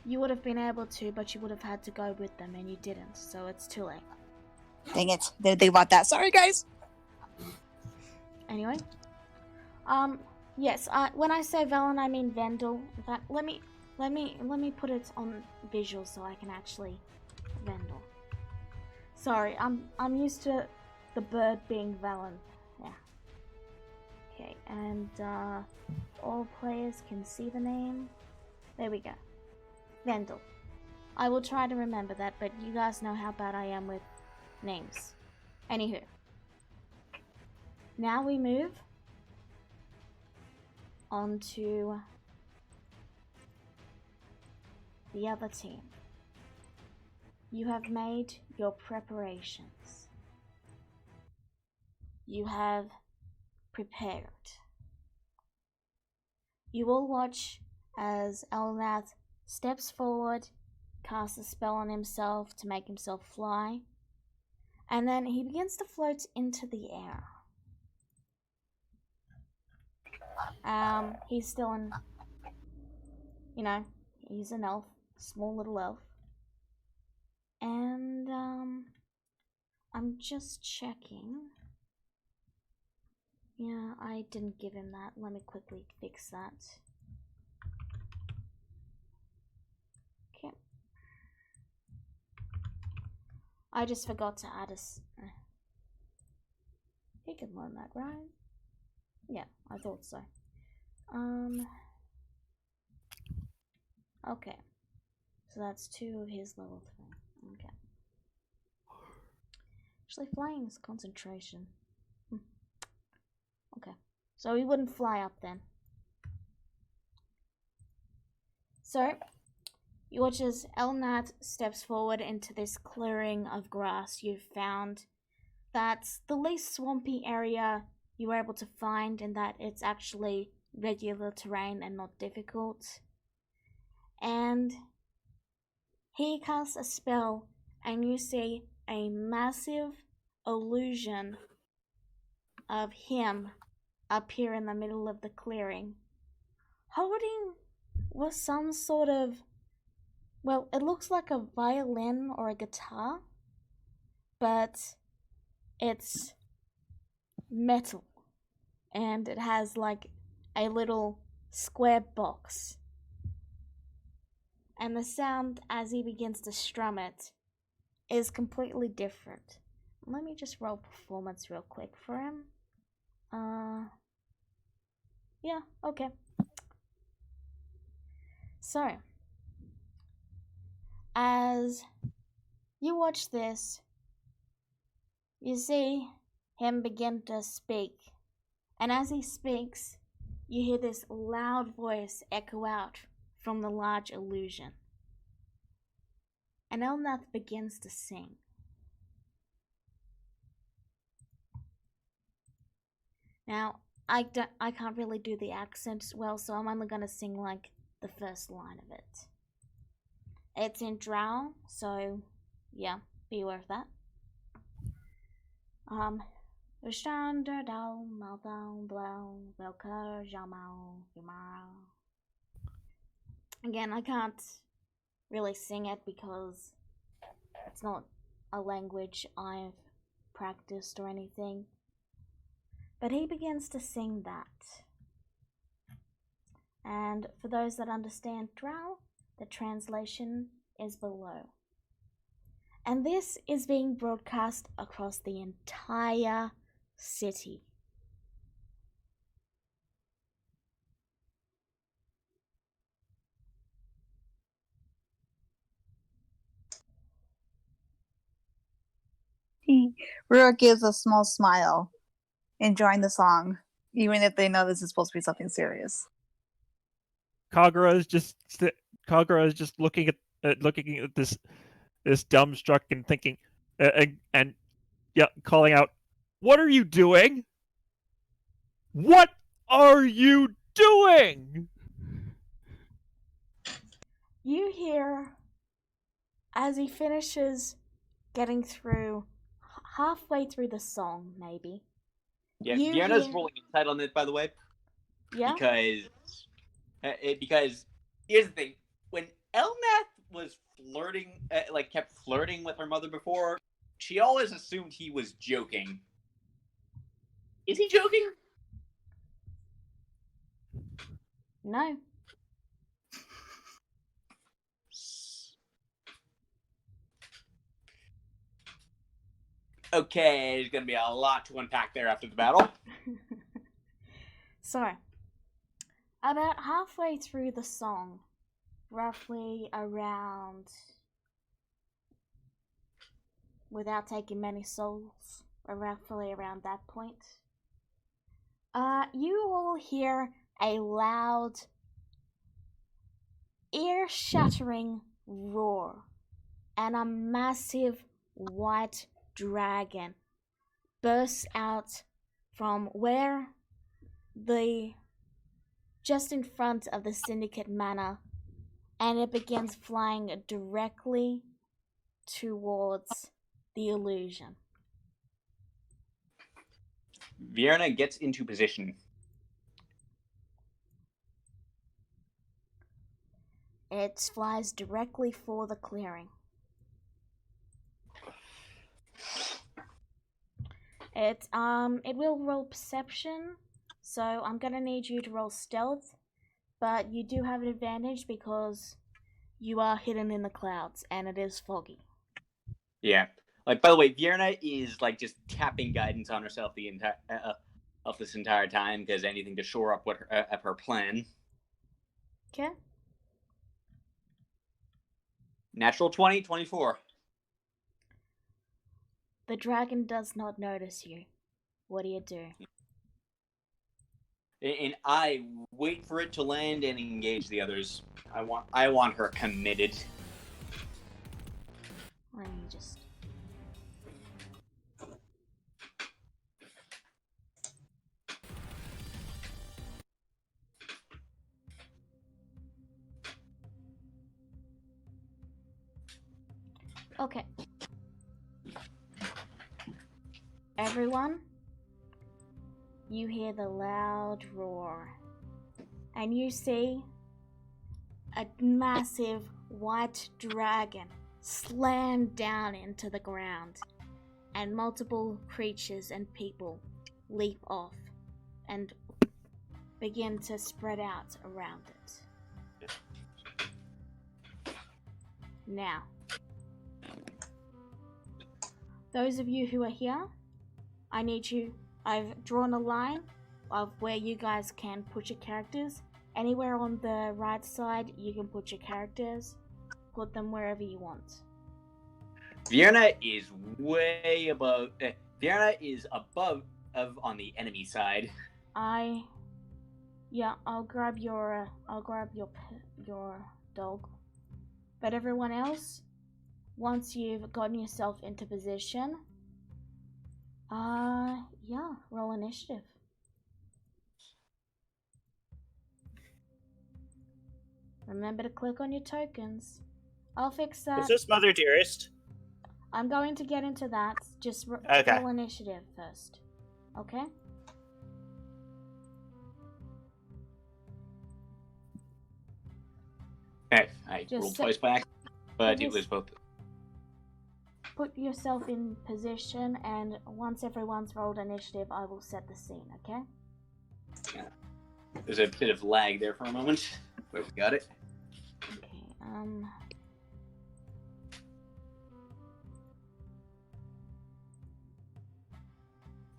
[SPEAKER 1] You would have been able to, but you would have had to go with them, and you didn't, so it's too late.
[SPEAKER 7] Dang it! Didn't think about that. Sorry, guys.
[SPEAKER 1] Anyway, yes. When I say Velen, I mean Vendel. In fact, let me put it on visual so I can actually Vendel. Sorry, I'm used to the bird being Velen. Yeah. Okay, and all players can see the name. There we go. Vendel. I will try to remember that, but you guys know how bad I am with names. Anywho. Now we move on to the other team. You have made your preparations. You have prepared. You all watch as Elnath steps forward, casts a spell on himself to make himself fly, and then he begins to float into the air. He's still in, he's an elf, small little elf. And, I'm just checking. Yeah, I didn't give him that. Let me quickly fix that. Okay. I just forgot to add he can learn that, right? Yeah, I thought so. Okay. So that's 2 of his level 3. Okay. Actually, flying is concentration. Okay. So he wouldn't fly up then. So, you watch as Elnat steps forward into this clearing of grass. You've found that's the least swampy area you were able to find, in that it's actually regular terrain and not difficult. And he casts a spell, and you see a massive illusion of him appear in the middle of the clearing, holding with some sort of, well, it looks like a violin or a guitar, but it's metal, and it has like a little square box, and the sound as he begins to strum it is completely different. Let me just roll performance real quick for him. Yeah, okay. So, as you watch this, you see him begin to speak. And as he speaks, you hear this loud voice echo out from the large illusion. And Elnath begins to sing. Now, I can't really do the accent well, so I'm only gonna sing like the first line of it. It's in Drow, so yeah, be aware of that. Verstander down, Maldown, Blau, Velker, Jamau, Yamara. Again, I can't really sing it because it's not a language I've practiced or anything. But he begins to sing that. And for those that understand Drow, the translation is below. And this is being broadcast across the entire city.
[SPEAKER 7] Rua gives a small smile, enjoying the song, even if they know this is supposed to be something serious.
[SPEAKER 6] Kagura is just looking at this dumbstruck and thinking, and calling out, "What are you doing? What are you doing?"
[SPEAKER 1] You hear, as he finishes getting through, halfway through the song, maybe.
[SPEAKER 9] Yeah, Deanna's rolling insight on it, by the way.
[SPEAKER 1] Yeah?
[SPEAKER 9] Because here's the thing. When Elnath was flirting, kept flirting with her mother before, she always assumed he was joking. Is he joking?
[SPEAKER 1] No.
[SPEAKER 9] Okay, there's gonna be a lot to unpack there after the battle.
[SPEAKER 1] So, about halfway through the song, roughly around, without taking many souls, roughly around that point, you all hear a loud, ear-shattering roar, and a massive white dragon bursts out from just in front of the Syndicate Manor, and it begins flying directly towards the illusion.
[SPEAKER 9] Vienna gets into position.
[SPEAKER 1] It flies directly for the clearing. It will roll perception, so I'm gonna need you to roll stealth, but you do have an advantage because you are hidden in the clouds and it is foggy.
[SPEAKER 9] Yeah. By the way, Vienna is just tapping guidance on herself the entire of this entire time, because anything to shore up her plan.
[SPEAKER 1] Okay.
[SPEAKER 9] Natural 20, 24.
[SPEAKER 1] The dragon does not notice you. What do you do?
[SPEAKER 9] And I wait for it to land and engage the others. I want her committed.
[SPEAKER 1] Let me just... Okay. Everyone, you hear the loud roar, and you see a massive white dragon slam down into the ground, and multiple creatures and people leap off and begin to spread out around it. Now, those of you who are here, I've drawn a line of where you guys can put your characters. Anywhere on the right side, you can put your characters. Put them wherever you want.
[SPEAKER 9] Vienna is way above. Vienna is above on the enemy side.
[SPEAKER 1] I'll grab your dog. But everyone else, once you've gotten yourself into position, roll initiative. Remember to click on your tokens. I'll fix that.
[SPEAKER 8] Is this Mother Dearest?
[SPEAKER 1] I'm going to get into that. Just
[SPEAKER 8] Okay.
[SPEAKER 1] roll initiative first. Okay?
[SPEAKER 9] Okay, I
[SPEAKER 1] Just
[SPEAKER 9] rolled
[SPEAKER 1] sit-
[SPEAKER 9] twice by accident, but it
[SPEAKER 1] just-
[SPEAKER 9] was both.
[SPEAKER 1] Put yourself in position, and once everyone's rolled initiative, I will set the scene, okay?
[SPEAKER 9] There's a bit of lag there for a moment, but we got it.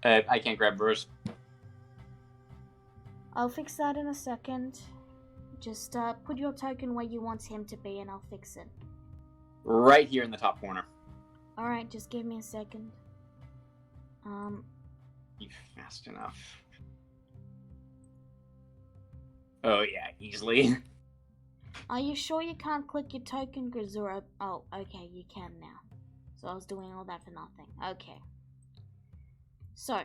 [SPEAKER 1] Okay,
[SPEAKER 9] I can't grab Bruce.
[SPEAKER 1] I'll fix that in a second. Just put your token where you want him to be, and I'll fix it.
[SPEAKER 9] Right here in the top corner.
[SPEAKER 1] Alright, just give me a second.
[SPEAKER 9] You fast enough. Oh yeah, easily.
[SPEAKER 1] Are you sure you can't click your token, Grazura? Oh, okay, you can now. So I was doing all that for nothing. Okay. So,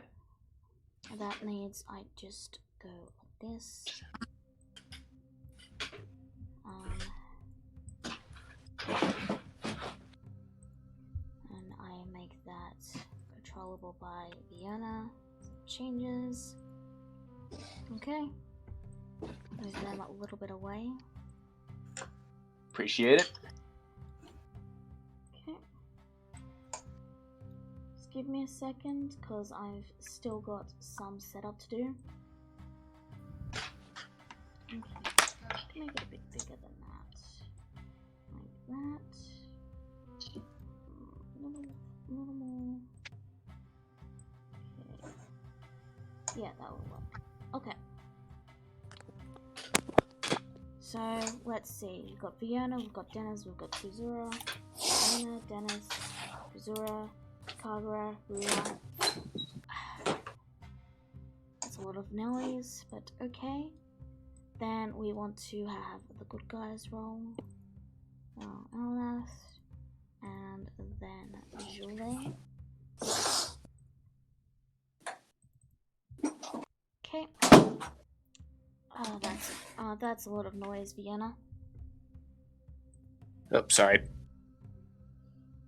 [SPEAKER 1] that means I just go like this. And I make that controllable by Vienna. Changes. Okay. Move them a little bit away.
[SPEAKER 9] Appreciate it.
[SPEAKER 1] Okay. Just give me a second, because I've still got some setup to do. Okay. Make it a bit bigger than that. Like that. A little more. Okay. Yeah, that will work. Okay. So, let's see. We've got Fiona, we've got Dennis, we've got Kuzura, Fiona, Dennis, Kuzura, Kagura, Rua. That's a lot of noise, but okay. Then we want to have the good guys roll. Alas. And then Julie. Okay. Oh, that's a lot of noise, Vienna.
[SPEAKER 9] Oh, sorry.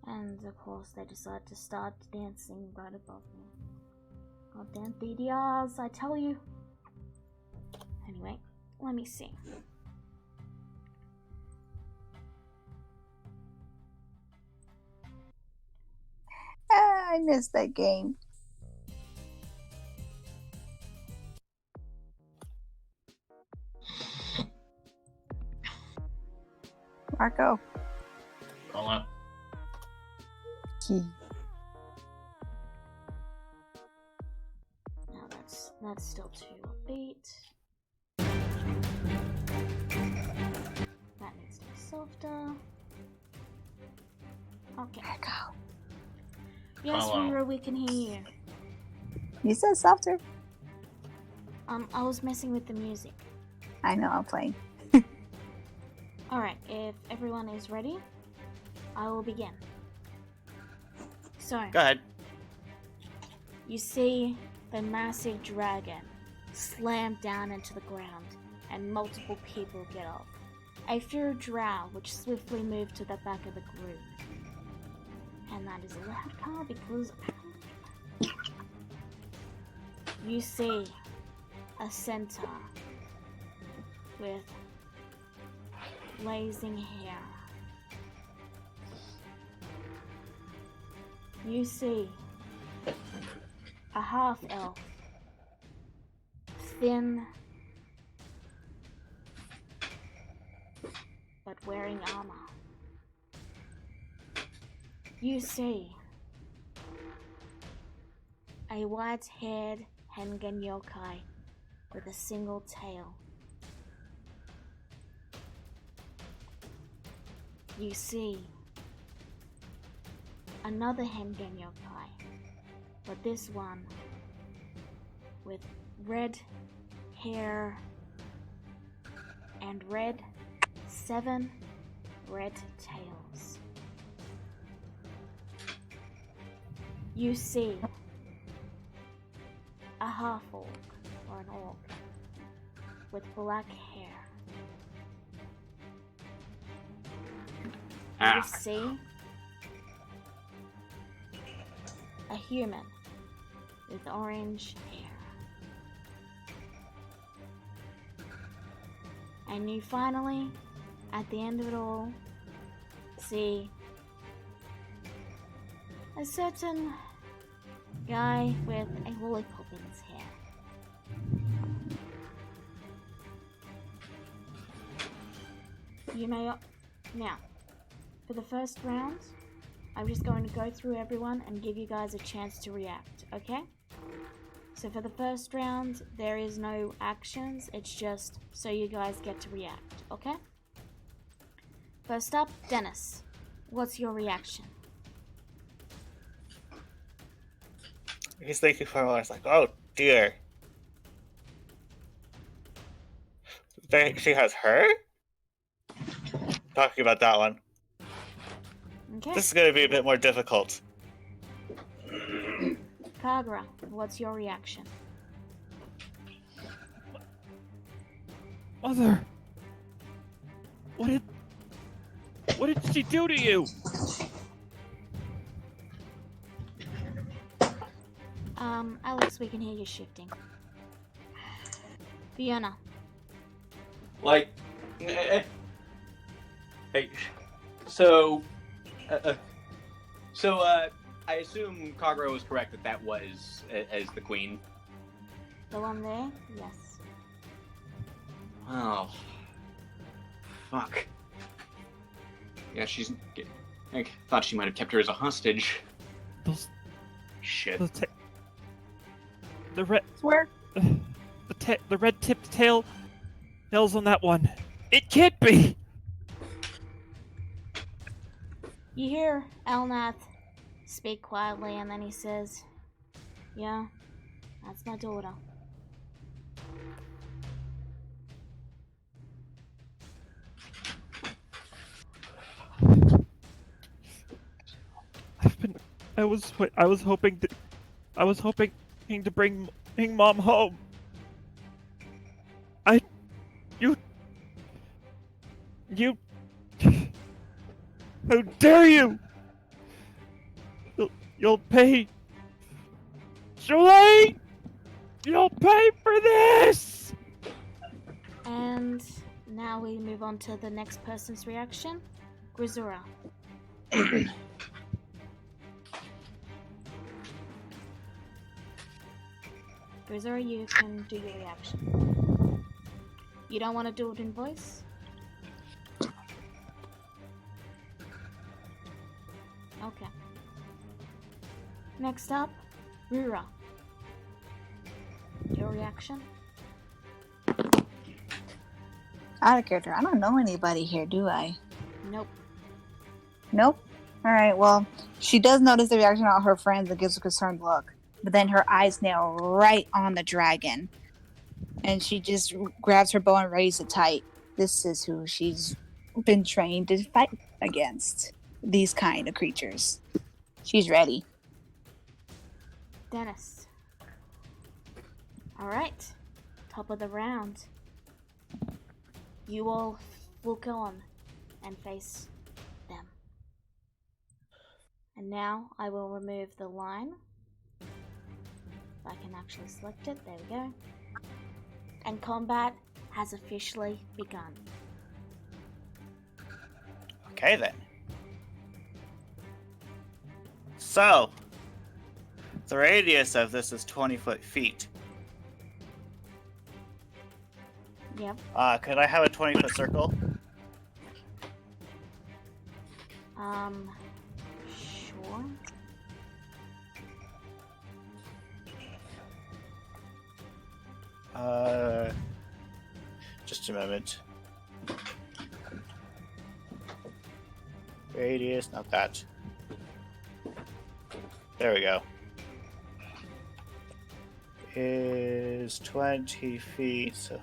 [SPEAKER 1] And of course, they decide to start dancing right above me. Goddamn DDRs, I tell you. Anyway, let me see.
[SPEAKER 7] I missed that game. Marco.
[SPEAKER 4] Call up.
[SPEAKER 7] Key.
[SPEAKER 1] Now that's still too upbeat. That needs to be softer. Okay.
[SPEAKER 7] Marco.
[SPEAKER 1] Yes,
[SPEAKER 4] Hello.
[SPEAKER 1] Ruru, we can hear you.
[SPEAKER 7] You said softer.
[SPEAKER 1] I was messing with the music.
[SPEAKER 7] I know, I'm playing.
[SPEAKER 1] Alright, if everyone is ready, I will begin. So,
[SPEAKER 8] Go ahead.
[SPEAKER 1] you see the massive dragon slam down into the ground, and multiple people get off. A few drow which swiftly move to the back of the group. And that is a loud car because you see a centaur with blazing hair. You see a half-elf, thin but wearing armor. You see a white-haired Hengen yokai with a single tail. You see another Hengen yokai, but this one with red hair and 7 red tails. You see a half-orc or an orc with black hair You see a human with orange hair. And you finally, at the end of it all, see a certain guy with a lollipop in his hair. You may now, for the first round, I'm just going to go through everyone and give you guys a chance to react, okay? So for the first round, there is no actions, it's just so you guys get to react, okay? First up, Dennis. What's your reaction?
[SPEAKER 8] He's thinking for a while. It's like, oh dear. She has her? Talking about that one.
[SPEAKER 1] Okay.
[SPEAKER 8] This is going to be a bit more difficult.
[SPEAKER 1] Kagura, what's your reaction?
[SPEAKER 6] Mother! What did she do to you?
[SPEAKER 1] Alex, we can hear you shifting. Fiona.
[SPEAKER 9] Like, hey, so I assume Kagura was correct that was as the queen.
[SPEAKER 1] The one there? Yes.
[SPEAKER 9] Oh, fuck. Yeah, I thought she might have kept her as a hostage.
[SPEAKER 6] Those
[SPEAKER 9] Shit.
[SPEAKER 6] the red
[SPEAKER 7] Swear.
[SPEAKER 6] the red tipped tails on that one. It can't be.
[SPEAKER 1] You hear Elnath speak quietly, and then he says, "Yeah, that's my daughter."
[SPEAKER 6] I was hoping to bring Mom home. You how dare you! You'll pay, Julie! You'll pay for this!
[SPEAKER 1] And now we move on to the next person's reaction. Grisura. Grisura, you can do your reaction. You don't want to do it in voice? Okay. Next up, Rura. Your reaction?
[SPEAKER 7] Out of character. I don't know anybody here, do I?
[SPEAKER 1] Nope.
[SPEAKER 7] Nope. Alright, well, she does notice the reaction of all her friends and gives a concerned look. But then her eyes nail right on the dragon. And she just grabs her bow and raises it tight. This is who she's been trained to fight against. These kind of creatures. She's ready.
[SPEAKER 1] Dennis. Alright. Top of the round. You all will go on and face them. And now I will remove the line. If I can actually select it, there we go. And combat has officially begun.
[SPEAKER 8] Okay then. So, the radius of this is 20 feet.
[SPEAKER 1] Yep.
[SPEAKER 8] Could I have a 20-foot circle?
[SPEAKER 1] Sure.
[SPEAKER 8] Just a moment. Radius, not that. There we go. Is 20 feet, so...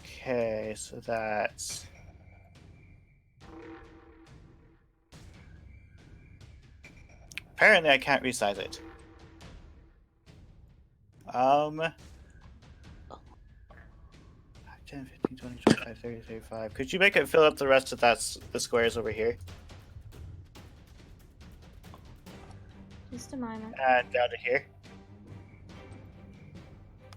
[SPEAKER 8] Okay, so that's... Apparently I can't resize it. 10, 15, 20, 25, 30, 35. Could you make it fill up the rest of the squares over here?
[SPEAKER 1] Just a moment.
[SPEAKER 8] And down to here.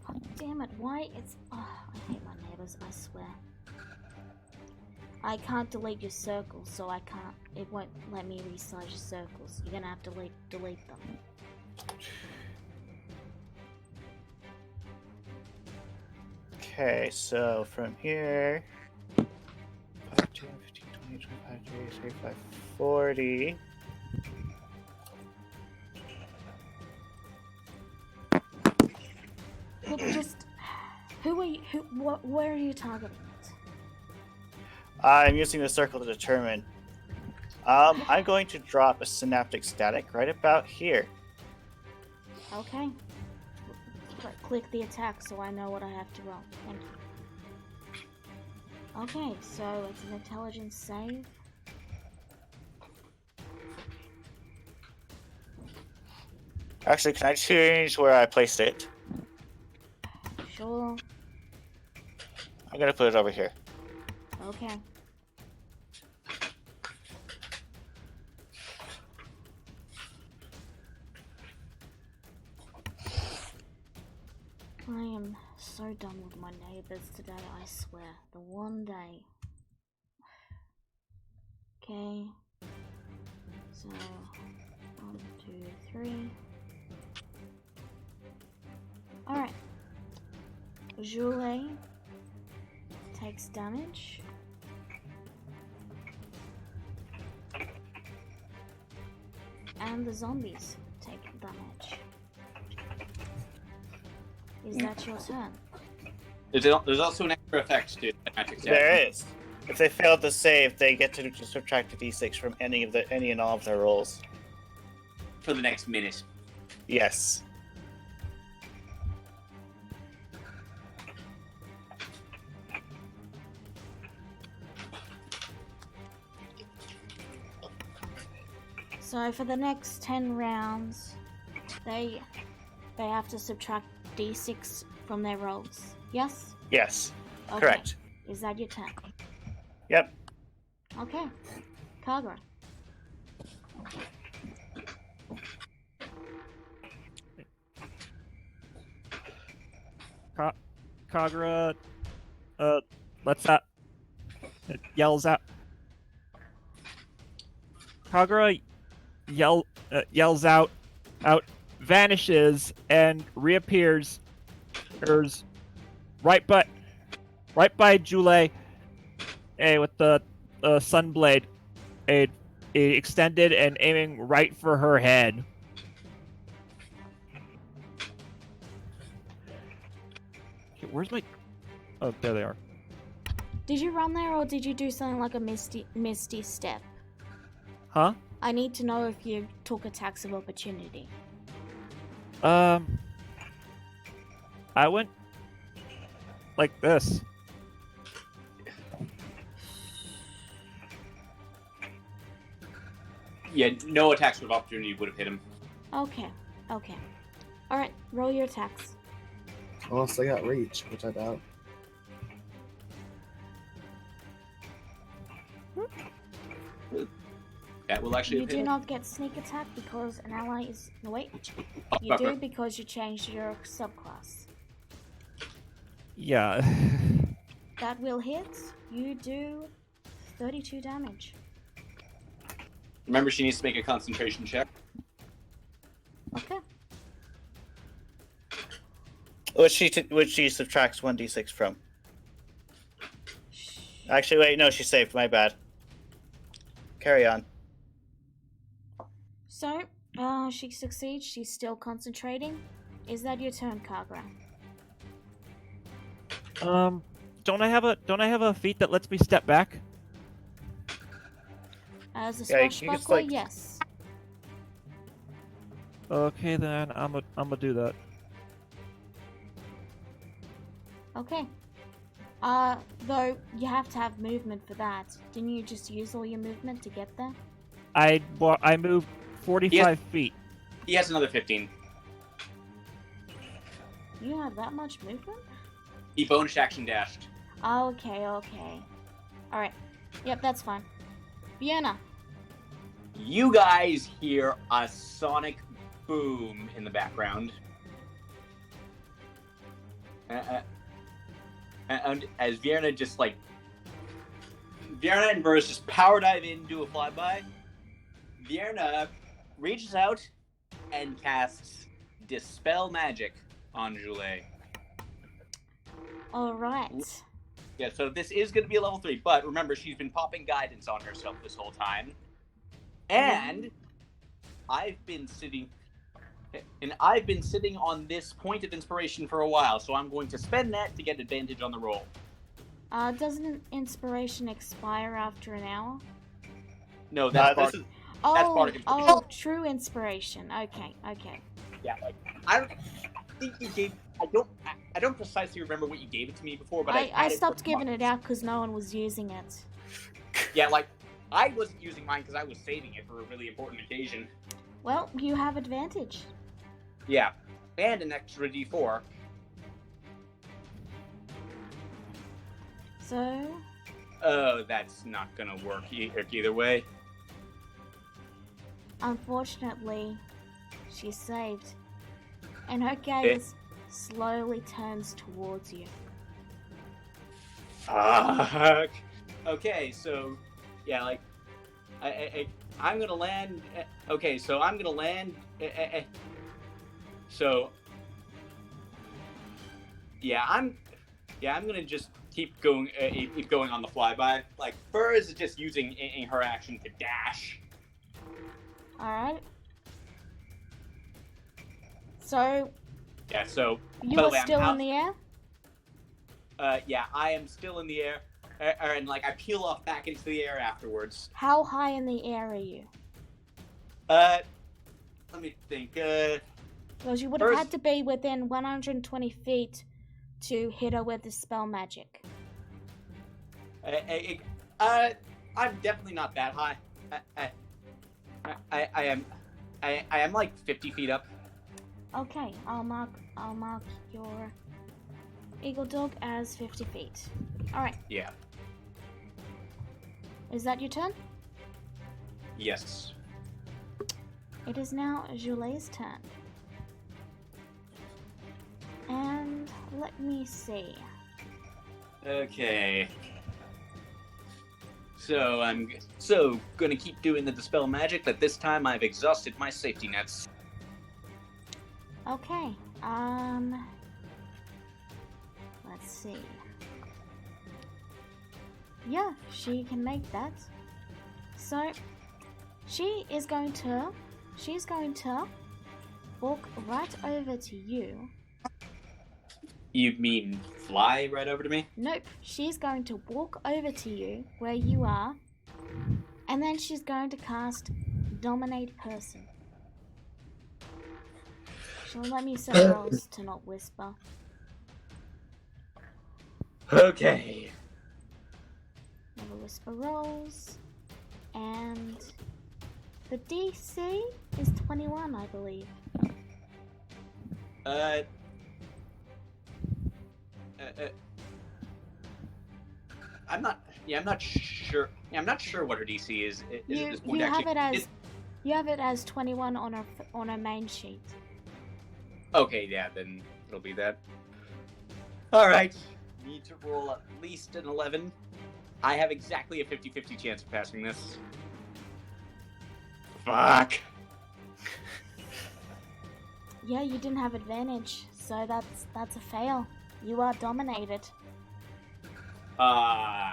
[SPEAKER 1] Oh, damn it, why it's... Oh, I hate my neighbors, I swear. I can't delete your circles, so I can't... It won't let me resize your circles. You're gonna have to delete them.
[SPEAKER 8] Okay, so from here... 5, 10, 15, 20, 25, 30, 35, 40...
[SPEAKER 1] Look, just... Who are you... where are you targeting it?
[SPEAKER 8] I'm using the circle to determine. I'm going to drop a synaptic static right about here.
[SPEAKER 1] Okay. Click the attack so I know what I have to roll. Thank you. Okay, so it's an intelligence save.
[SPEAKER 8] Actually, can I change where I placed it?
[SPEAKER 1] Sure.
[SPEAKER 8] I'm gonna put it over here.
[SPEAKER 1] Okay. I am so done with my neighbors today, I swear. The one day. Okay. So, 1, 2, 3. Alright. Julie takes damage. And the zombies take damage. Is that your turn?
[SPEAKER 9] There's also an extra effect to magic.
[SPEAKER 8] There is. If they fail to save, they get to subtract a d6 from any and all of their rolls.
[SPEAKER 9] For the next minute.
[SPEAKER 8] Yes.
[SPEAKER 1] So for the next 10 rounds, they have to subtract d6 from their rolls. Yes?
[SPEAKER 8] Yes.
[SPEAKER 1] Okay.
[SPEAKER 8] Correct.
[SPEAKER 1] Is that your turn?
[SPEAKER 8] Yep.
[SPEAKER 1] Okay. Kagura.
[SPEAKER 6] Kagura, lets out. It yells out. Kagura yells out, vanishes, and reappears. Right by Jule, with the sunblade, extended and aiming right for her head. Okay, where's my? Oh, there they are.
[SPEAKER 1] Did you run there or did you do something like a misty step?
[SPEAKER 6] Huh?
[SPEAKER 1] I need to know if you took attacks of opportunity.
[SPEAKER 6] I went like this.
[SPEAKER 9] Yeah, no attacks of opportunity would have hit him.
[SPEAKER 1] Okay. Alright, roll your attacks.
[SPEAKER 5] Unless they got reach, which I doubt.
[SPEAKER 9] That will actually
[SPEAKER 1] You
[SPEAKER 9] hit
[SPEAKER 1] do
[SPEAKER 9] him.
[SPEAKER 1] not get sneak attack because an ally is... No, wait. You do because you changed your subclass.
[SPEAKER 6] Yeah.
[SPEAKER 1] That will hit. You do 32 damage.
[SPEAKER 9] Remember, she needs to make a concentration check.
[SPEAKER 1] Okay.
[SPEAKER 8] Which she subtracts 1d6 from. Actually, wait, no, she saved. My bad. Carry on.
[SPEAKER 1] So, she succeeds. She's still concentrating. Is that your turn, Kagura?
[SPEAKER 6] Don't I have a feat that lets me step back?
[SPEAKER 1] As a
[SPEAKER 8] Yeah, you can
[SPEAKER 1] swashbuckler,
[SPEAKER 8] just,
[SPEAKER 1] yes.
[SPEAKER 6] Okay, then I'm gonna do that.
[SPEAKER 1] Okay. Though you have to have movement for that. Didn't you just use all your movement to get there?
[SPEAKER 6] I moved 45 feet.
[SPEAKER 9] He has another 15.
[SPEAKER 1] You have that much movement?
[SPEAKER 9] He bonus action dashed.
[SPEAKER 1] Okay. Alright. Yep, that's fine. Vienna.
[SPEAKER 9] You guys hear a sonic boom in the background. And as Vienna just like... Vienna and Burrs just power dive in, do a flyby. Vienna reaches out and casts Dispel Magic on Joulet.
[SPEAKER 1] Alright.
[SPEAKER 9] Yeah, so this is going to be a level 3, but remember, she's been popping guidance on herself this whole time. And I've been sitting on this point of inspiration for a while, so I'm going to spend that to get advantage on the roll.
[SPEAKER 1] Doesn't inspiration expire after an hour?
[SPEAKER 9] No, that's
[SPEAKER 8] this is
[SPEAKER 9] bardic inspiration.
[SPEAKER 1] Oh, true inspiration. Okay.
[SPEAKER 9] Yeah, like I don't think you gave. I don't precisely remember what you gave it to me before, but
[SPEAKER 1] I stopped giving it out because no one was using it.
[SPEAKER 9] Yeah, like I wasn't using mine because I was saving it for a really important occasion.
[SPEAKER 1] Well, you have advantage.
[SPEAKER 9] Yeah, and an extra D4.
[SPEAKER 1] So.
[SPEAKER 9] Oh, that's not gonna work either way.
[SPEAKER 1] Unfortunately, she's saved, and her gaze slowly turns towards you.
[SPEAKER 9] Fuck. Okay, so yeah, like I'm gonna land. Okay, so I'm gonna land. So I'm gonna just keep going on the flyby. Like Furs is just using her action to dash.
[SPEAKER 1] Alright. So.
[SPEAKER 9] Yeah, so.
[SPEAKER 1] You are still in the air?
[SPEAKER 9] Yeah, I am still in the air. And like I peel off back into the air afterwards.
[SPEAKER 1] How high in the air are you?
[SPEAKER 9] Let me think.
[SPEAKER 1] Because you would have had to be within 120 feet to hit her with the spell magic.
[SPEAKER 9] I'm definitely not that high. I am like 50 feet up.
[SPEAKER 1] Okay, I'll mark your Eagle Dog as 50 feet. Alright.
[SPEAKER 9] Yeah.
[SPEAKER 1] Is that your turn?
[SPEAKER 9] Yes.
[SPEAKER 1] It is now Joulet's turn. And let me see.
[SPEAKER 9] Okay. So I'm gonna keep doing the dispel magic, but this time I've exhausted my safety nets.
[SPEAKER 1] Okay. Let's see. Yeah, she can make that. So she's going to walk right over to you.
[SPEAKER 9] You mean fly right over to me?
[SPEAKER 1] Nope, she's going to walk over to you where you are, and then she's going to cast Dominate Person. She'll let me set rolls to not whisper.
[SPEAKER 9] Okay.
[SPEAKER 1] Never whisper rolls. And the DC is 21, I believe.
[SPEAKER 9] I'm not sure. Yeah, I'm not sure what her DC is. Is at this point
[SPEAKER 1] you
[SPEAKER 9] actually?
[SPEAKER 1] You have it as 21 on her main sheet.
[SPEAKER 9] Okay, yeah, then it'll be that. All right. Need to roll at least an 11. I have exactly a 50-50 chance of passing this. Fuck.
[SPEAKER 1] Yeah, you didn't have advantage, so that's a fail. You are dominated.
[SPEAKER 9] Crap.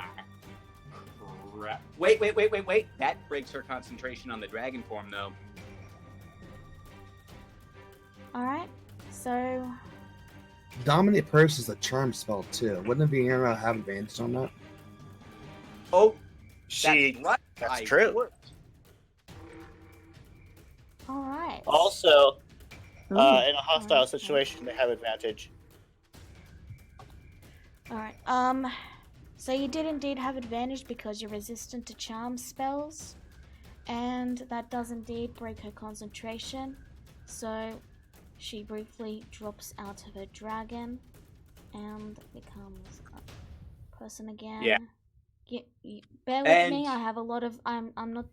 [SPEAKER 9] Wait. That breaks her concentration on the dragon form, though.
[SPEAKER 1] Alright, so...
[SPEAKER 5] Dominate Person is a charm spell, too. Wouldn't Vienna have advantage on that?
[SPEAKER 9] Oh,
[SPEAKER 8] that's true.
[SPEAKER 1] Alright.
[SPEAKER 10] Also, in a hostile situation, they have advantage.
[SPEAKER 1] Alright, so you did indeed have advantage because you're resistant to charm spells, and that does indeed break her concentration, so she briefly drops out of her dragon and becomes a person again.
[SPEAKER 9] Yeah.
[SPEAKER 1] Bear with me.
[SPEAKER 9] And-
[SPEAKER 1] I have a lot of. I'm not.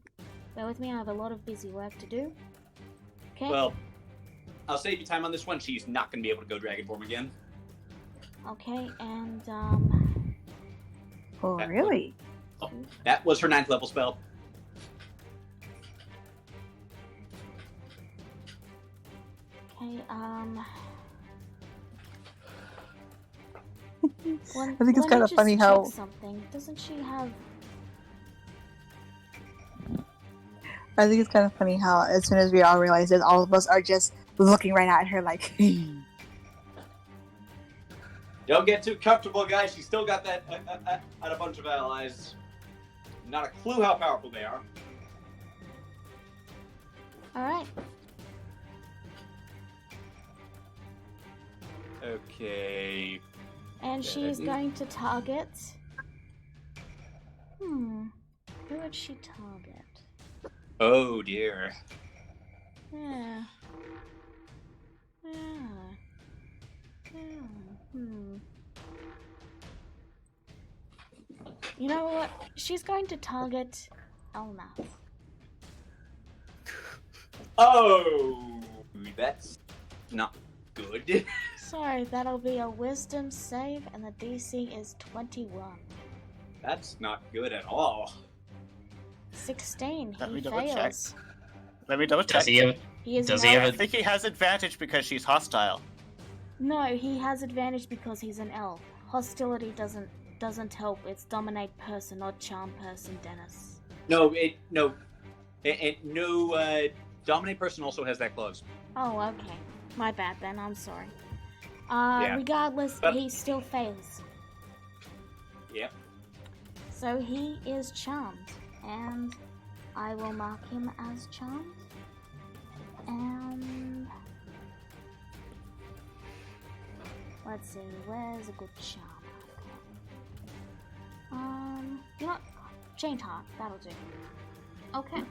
[SPEAKER 1] Bear with me. I have a lot of busy work to do. Okay.
[SPEAKER 9] Well, I'll save you time on this one. She's not going to be able to go dragon form again.
[SPEAKER 1] Okay, and
[SPEAKER 7] Oh,
[SPEAKER 9] That
[SPEAKER 7] really?
[SPEAKER 9] That was her 9th level spell.
[SPEAKER 1] okay,
[SPEAKER 7] I think it's kind of funny how
[SPEAKER 1] something. Doesn't she have?
[SPEAKER 7] I think it's kind of funny how as soon as we all realize it, all of us are just looking right at her like.
[SPEAKER 9] Don't get too comfortable, guys. She's still got that and a bunch of allies. Not a clue how powerful they are.
[SPEAKER 1] All right.
[SPEAKER 9] Okay.
[SPEAKER 1] And she's going to target. Who would she target?
[SPEAKER 9] Oh dear.
[SPEAKER 1] Yeah. You know what? She's going to target Elnath.
[SPEAKER 9] Oh, that's not good.
[SPEAKER 1] So that'll be a wisdom save, and the DC is 21.
[SPEAKER 9] That's not good at all.
[SPEAKER 1] 16.
[SPEAKER 10] Let
[SPEAKER 1] He
[SPEAKER 10] me double check.
[SPEAKER 1] fails.
[SPEAKER 10] Let me double check.
[SPEAKER 4] Does he have?
[SPEAKER 1] He is
[SPEAKER 4] Does
[SPEAKER 1] an
[SPEAKER 4] he have
[SPEAKER 1] elf.
[SPEAKER 10] I think he has advantage because she's hostile.
[SPEAKER 1] No, he has advantage because he's an elf. Hostility doesn't help. It's dominate person, not charm person, Dennis.
[SPEAKER 9] No. Dominate person also has that clause.
[SPEAKER 1] Oh, okay. My bad then. I'm sorry.
[SPEAKER 9] Yeah.
[SPEAKER 1] Regardless,
[SPEAKER 9] But-
[SPEAKER 1] he still fails.
[SPEAKER 9] Yep.
[SPEAKER 1] So he is charmed, and I will mark him as charmed. And let's see, where's a good charm? You know what? Chain Heart, that'll do. Okay.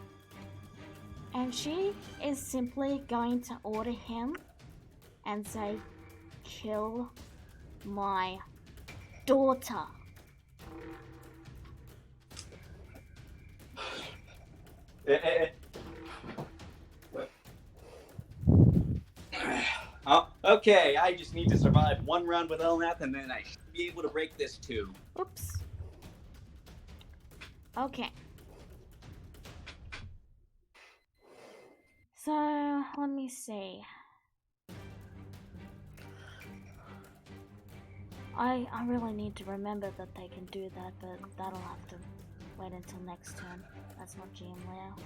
[SPEAKER 1] And she is simply going to order him and say, kill my daughter.
[SPEAKER 9] Oh, okay, I just need to survive one round with Elnath, and then I should be able to break this too.
[SPEAKER 1] Oops. Okay. So, let me see. I really need to remember that they can do that, but that'll have to wait until next turn. That's not GM layout.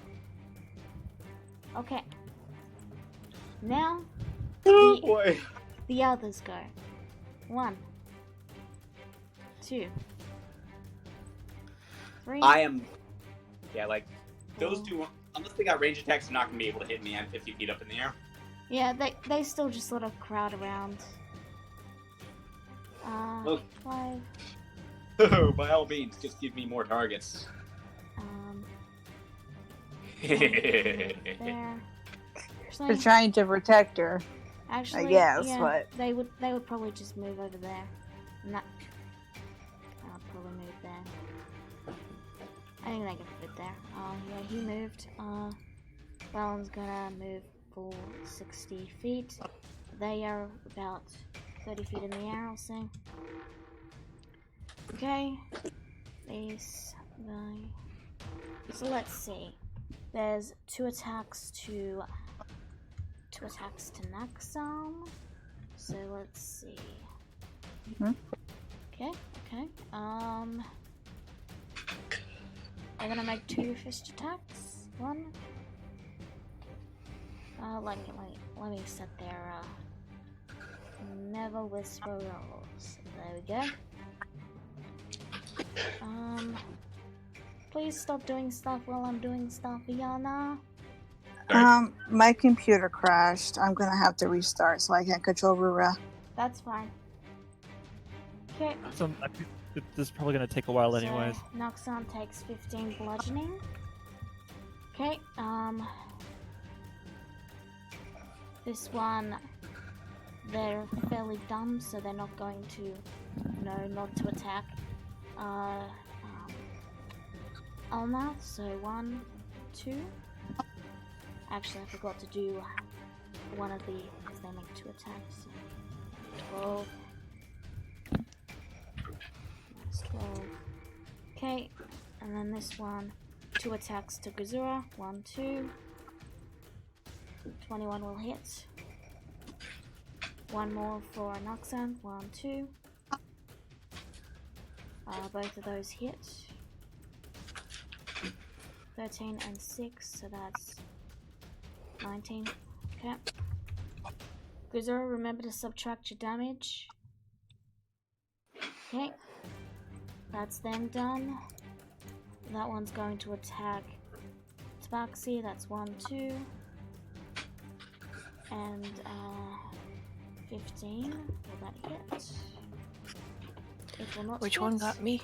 [SPEAKER 1] Okay. Now,
[SPEAKER 9] Oh boy.
[SPEAKER 1] the others go. 1, 2, 3.
[SPEAKER 9] Those two, unless they got range attacks, they're not going to be able to hit me. I'm 50 feet up in the air.
[SPEAKER 1] Yeah, they still just sort of crowd around.
[SPEAKER 9] Oh.
[SPEAKER 1] 5.
[SPEAKER 9] By all means, just give me more targets.
[SPEAKER 1] There.
[SPEAKER 7] They're trying to protect her.
[SPEAKER 1] Actually,
[SPEAKER 7] I guess,
[SPEAKER 1] yeah,
[SPEAKER 7] but
[SPEAKER 1] they would probably just move over there. And that, I'll probably move there. I think they can fit there. Yeah, he moved. Balon's gonna move for 60 feet. They are about 30 feet in the air, I'll say. Okay. So let's see. There's 2 attacks to Naxxam. So let's see. Okay. I'm gonna make 2 fist attacks. 1. Let me set their Never Whisper rolls. There we go. Please stop doing stuff while I'm doing stuff, Iana.
[SPEAKER 7] My computer crashed. I'm gonna have to restart so I can't control Rura.
[SPEAKER 1] That's fine. Okay.
[SPEAKER 6] So this is probably gonna take a while, anyways.
[SPEAKER 1] So, Naxxam takes 15 bludgeoning. Okay, this one they're fairly dumb, so they're not going to know not to attack Elnath. So 1, 2. Actually, I forgot to do one of the, because they make 2 attacks. So 12. That's 12. Okay, and then this one, 2 attacks to Gazura. 1, 2. 21 will hit. 1 more for Noxan. 1, 2. Both of those hit. 13 and 6, so that's 19. Okay. Gazura, remember to subtract your damage. Okay. That's them done. That one's going to attack Tabaxi. That's 1, 2. And 15. Will that hit? It will not
[SPEAKER 3] Which
[SPEAKER 1] hit.
[SPEAKER 3] one got me?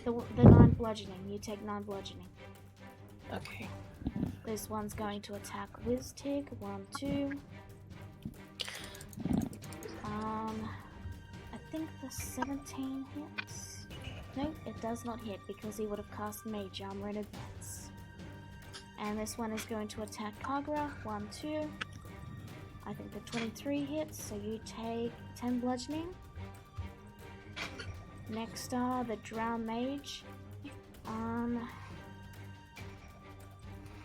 [SPEAKER 1] The 9 bludgeoning. You take 9 bludgeoning.
[SPEAKER 3] Okay.
[SPEAKER 1] This one's going to attack Wiztig. 1, 2. I think the 17 hits. Nope, it does not hit because he would have cast Mage Armor in advance. And this one is going to attack Kagura. 1, 2. I think the 23 hits, so you take 10 bludgeoning. Next are the Drow Mage.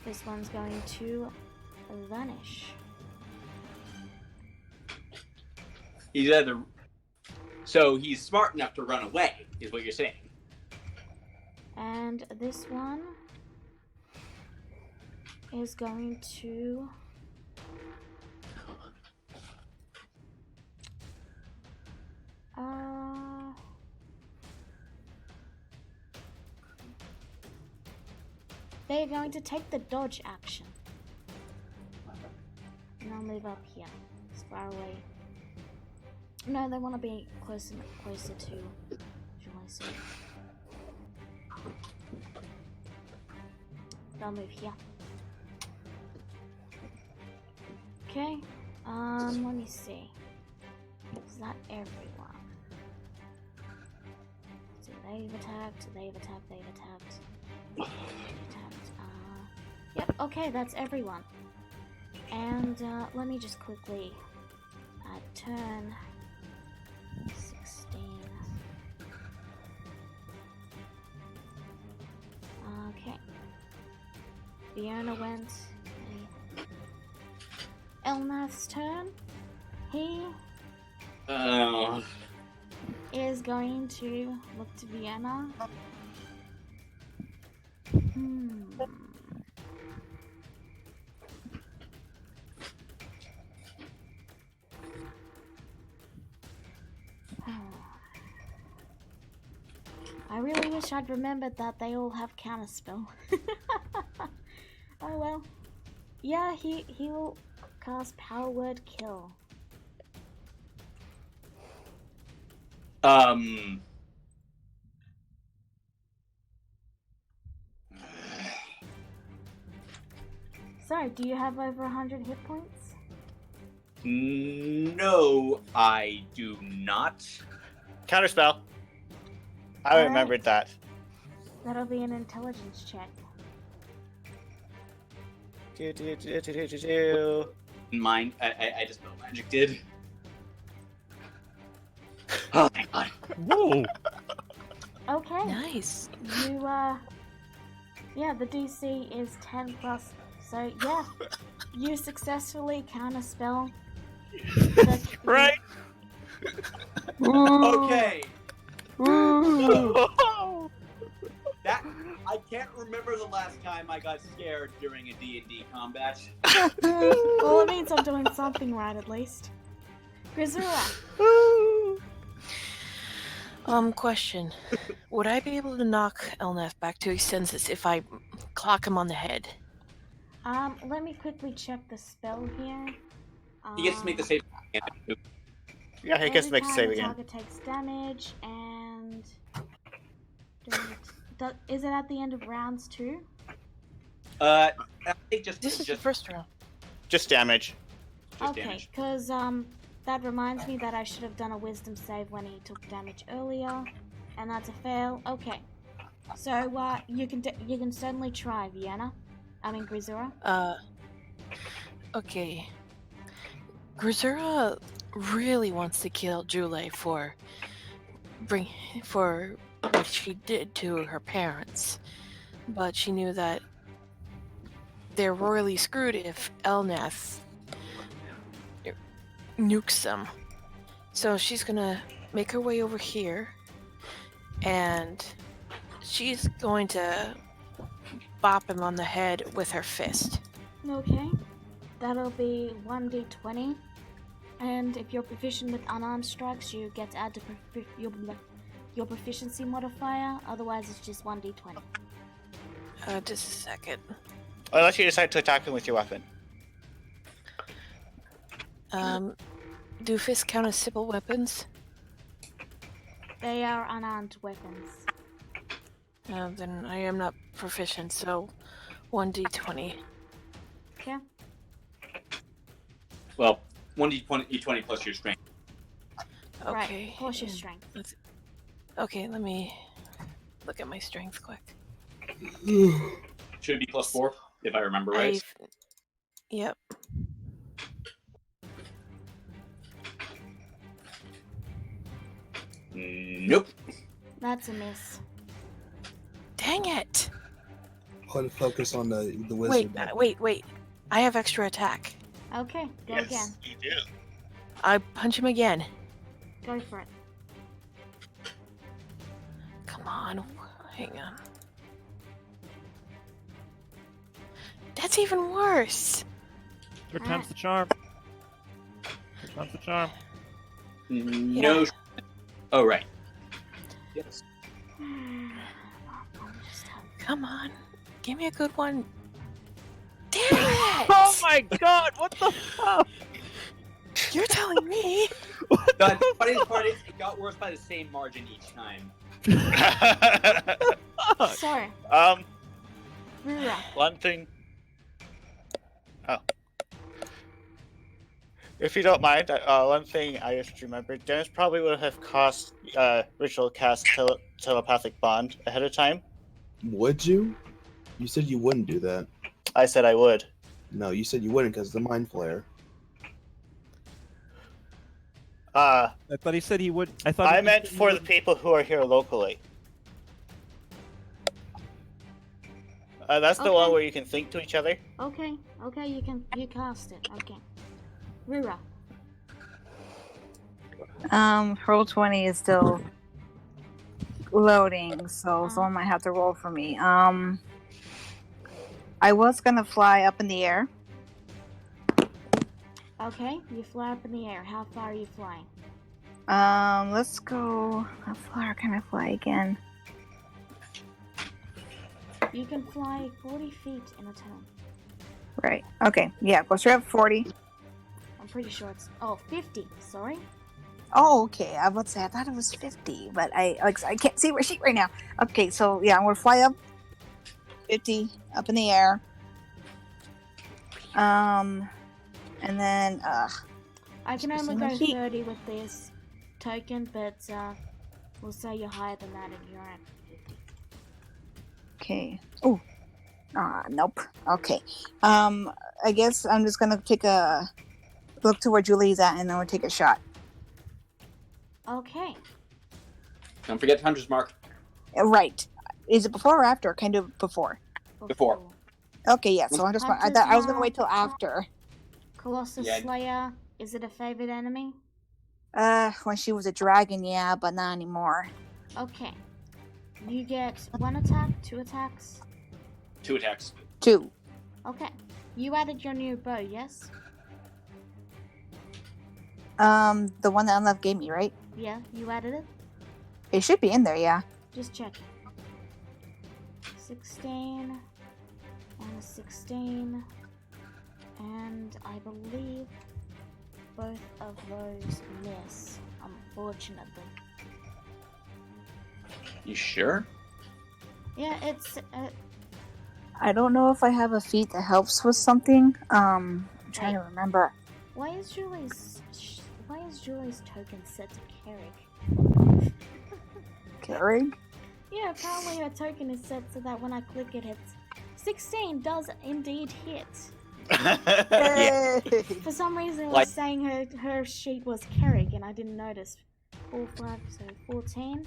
[SPEAKER 1] This one's going to vanish.
[SPEAKER 9] He's either... So he's smart enough to run away, is what you're saying.
[SPEAKER 1] And this one is going to... They're going to take the dodge action. And I'll move up here, as far away. No, they want to be closer to... Shall I say? They'll move here. Okay. Let me see. Is that everyone? So they've attacked, they've attacked, they've attacked. They've attacked. Yep, okay, that's everyone. And let me just quickly turn 16. Okay. Fiona went. Elnath's turn. He is going to look to Vienna. I really wish I'd remembered that they all have counterspell. Oh well. Yeah, he will cast Power Word Kill. Sorry, do you have over 100 hit points?
[SPEAKER 9] No, I do not.
[SPEAKER 10] Counterspell. I remembered that.
[SPEAKER 1] That'll be an intelligence check.
[SPEAKER 9] Mine, I just know magic did. Oh my god.
[SPEAKER 6] Whoa!
[SPEAKER 1] Okay.
[SPEAKER 3] Nice.
[SPEAKER 1] You, yeah, the DC is 10 plus, so yeah, you successfully counterspell.
[SPEAKER 10] Right?
[SPEAKER 9] Okay. That I can't remember the last time I got scared during a D&D combat.
[SPEAKER 1] Well, it means I'm doing something right at least. Grisura.
[SPEAKER 3] Question. Would I be able to knock Elnath back to his senses if I clock him on the head?
[SPEAKER 1] Let me quickly check the spell here.
[SPEAKER 9] He gets to make the save.
[SPEAKER 10] Yeah, he gets to make a save
[SPEAKER 1] the
[SPEAKER 10] again.
[SPEAKER 1] Target takes damage, and is it at the end of rounds too?
[SPEAKER 9] I think just
[SPEAKER 3] This is the first round.
[SPEAKER 10] Just damage.
[SPEAKER 9] Just
[SPEAKER 1] Okay,
[SPEAKER 9] damage.
[SPEAKER 1] because that reminds me that I should have done a wisdom save when he took damage earlier, and that's a fail. Okay, so you can certainly try, Vienna. I mean Grisura.
[SPEAKER 3] Okay. Grisura really wants to kill Jule for what she did to her parents, but she knew that they're royally screwed if Elnath nukes them. So she's gonna make her way over here, and she's going to bop him on the head with her fist.
[SPEAKER 1] Okay, that'll be 1d20, and if you're proficient with unarmed strikes, you get to add to your proficiency modifier. Otherwise, it's just 1d20.
[SPEAKER 3] Just a second.
[SPEAKER 10] Unless you decide to attack him with your weapon.
[SPEAKER 3] Do fists count as simple weapons?
[SPEAKER 1] They are unarmed weapons.
[SPEAKER 3] Then I am not proficient, so 1d20.
[SPEAKER 1] Okay.
[SPEAKER 9] Well, 1d20 plus your strength.
[SPEAKER 3] Okay.
[SPEAKER 1] Right, plus your strength.
[SPEAKER 3] Okay, let me look at my strength quick.
[SPEAKER 9] Should it be plus 4, if I remember right?
[SPEAKER 3] Yep.
[SPEAKER 9] Nope.
[SPEAKER 1] That's a miss.
[SPEAKER 3] Dang it!
[SPEAKER 5] Put a focus on the wizard.
[SPEAKER 3] Wait. I have extra attack.
[SPEAKER 1] Okay, go
[SPEAKER 10] Yes,
[SPEAKER 1] again.
[SPEAKER 10] you do.
[SPEAKER 3] I punch him again.
[SPEAKER 1] Go for it.
[SPEAKER 3] Come on, hang on. That's even worse.
[SPEAKER 6] Third time's the charm. Third time's the charm.
[SPEAKER 9] No. Oh, right. Yes.
[SPEAKER 3] Come on, give me a good one. Damn it!
[SPEAKER 6] Oh my god, what the fuck?
[SPEAKER 3] You're telling me?
[SPEAKER 9] The funniest part is it got worse by the same margin each time.
[SPEAKER 1] So, Rura.
[SPEAKER 10] One thing. Oh. If you don't mind, one thing I just remembered, Dennis probably would have cost Ritual Cast Telepathic Bond ahead of time.
[SPEAKER 5] Would you? You said you wouldn't do that.
[SPEAKER 10] I said I would.
[SPEAKER 5] No, you said you wouldn't because of the Mind Flare.
[SPEAKER 6] I thought he said he would.
[SPEAKER 10] I meant for the people who are here locally. That's the one where you can think to each other.
[SPEAKER 1] Okay, you cast it. Okay. Rura.
[SPEAKER 7] Roll 20 is still loading, so someone might have to roll for me. I was gonna fly up in the air.
[SPEAKER 1] Okay, you fly up in the air. How far are you flying?
[SPEAKER 7] Let's go. How far can I fly again?
[SPEAKER 1] You can fly 40 feet in a turn.
[SPEAKER 7] Right. Okay. Yeah, go straight up 40.
[SPEAKER 1] I'm pretty sure it's 50. Sorry.
[SPEAKER 7] Oh, okay. I would say I thought it was 50, but I can't see my sheet right now. Okay, so yeah, I'm gonna fly up 50 up in the air. And then
[SPEAKER 1] I can only go 30 with this token, but we'll say you're higher than that if you're at 50.
[SPEAKER 7] Okay. Oh. Nope. Okay. I guess I'm just gonna take a look to where Julie's at, and then we'll take a shot.
[SPEAKER 1] Okay.
[SPEAKER 9] Don't forget Hunter's Mark.
[SPEAKER 7] Right. Is it before or after? Can I do it before?
[SPEAKER 9] Before.
[SPEAKER 7] Okay, yeah. So I thought I was gonna wait till after.
[SPEAKER 1] Colossus Slayer. Is it a favorite enemy?
[SPEAKER 7] When she was a dragon, yeah, but not anymore.
[SPEAKER 1] Okay. You get 1 attack, 2 attacks.
[SPEAKER 9] 2 attacks.
[SPEAKER 7] 2.
[SPEAKER 1] Okay. You added your new bow, yes?
[SPEAKER 7] The one that Unleft gave me, right?
[SPEAKER 1] Yeah, you added it?
[SPEAKER 7] It should be in there, yeah.
[SPEAKER 1] Just check. 16 and a 16, and I believe both of those miss, unfortunately.
[SPEAKER 9] You sure?
[SPEAKER 1] Yeah, it's
[SPEAKER 7] I don't know if I have a feat that helps with something. I'm trying to remember.
[SPEAKER 1] Why is is Julie's token set to Carrick?
[SPEAKER 7] Carrig?
[SPEAKER 1] Yeah, apparently her token is set so that when I click it, hits. 16 does indeed hit.
[SPEAKER 7] Yay!
[SPEAKER 1] For some reason, it
[SPEAKER 9] Like-
[SPEAKER 1] was saying her sheet was Carrick, and I didn't notice. 4, 5, so 14.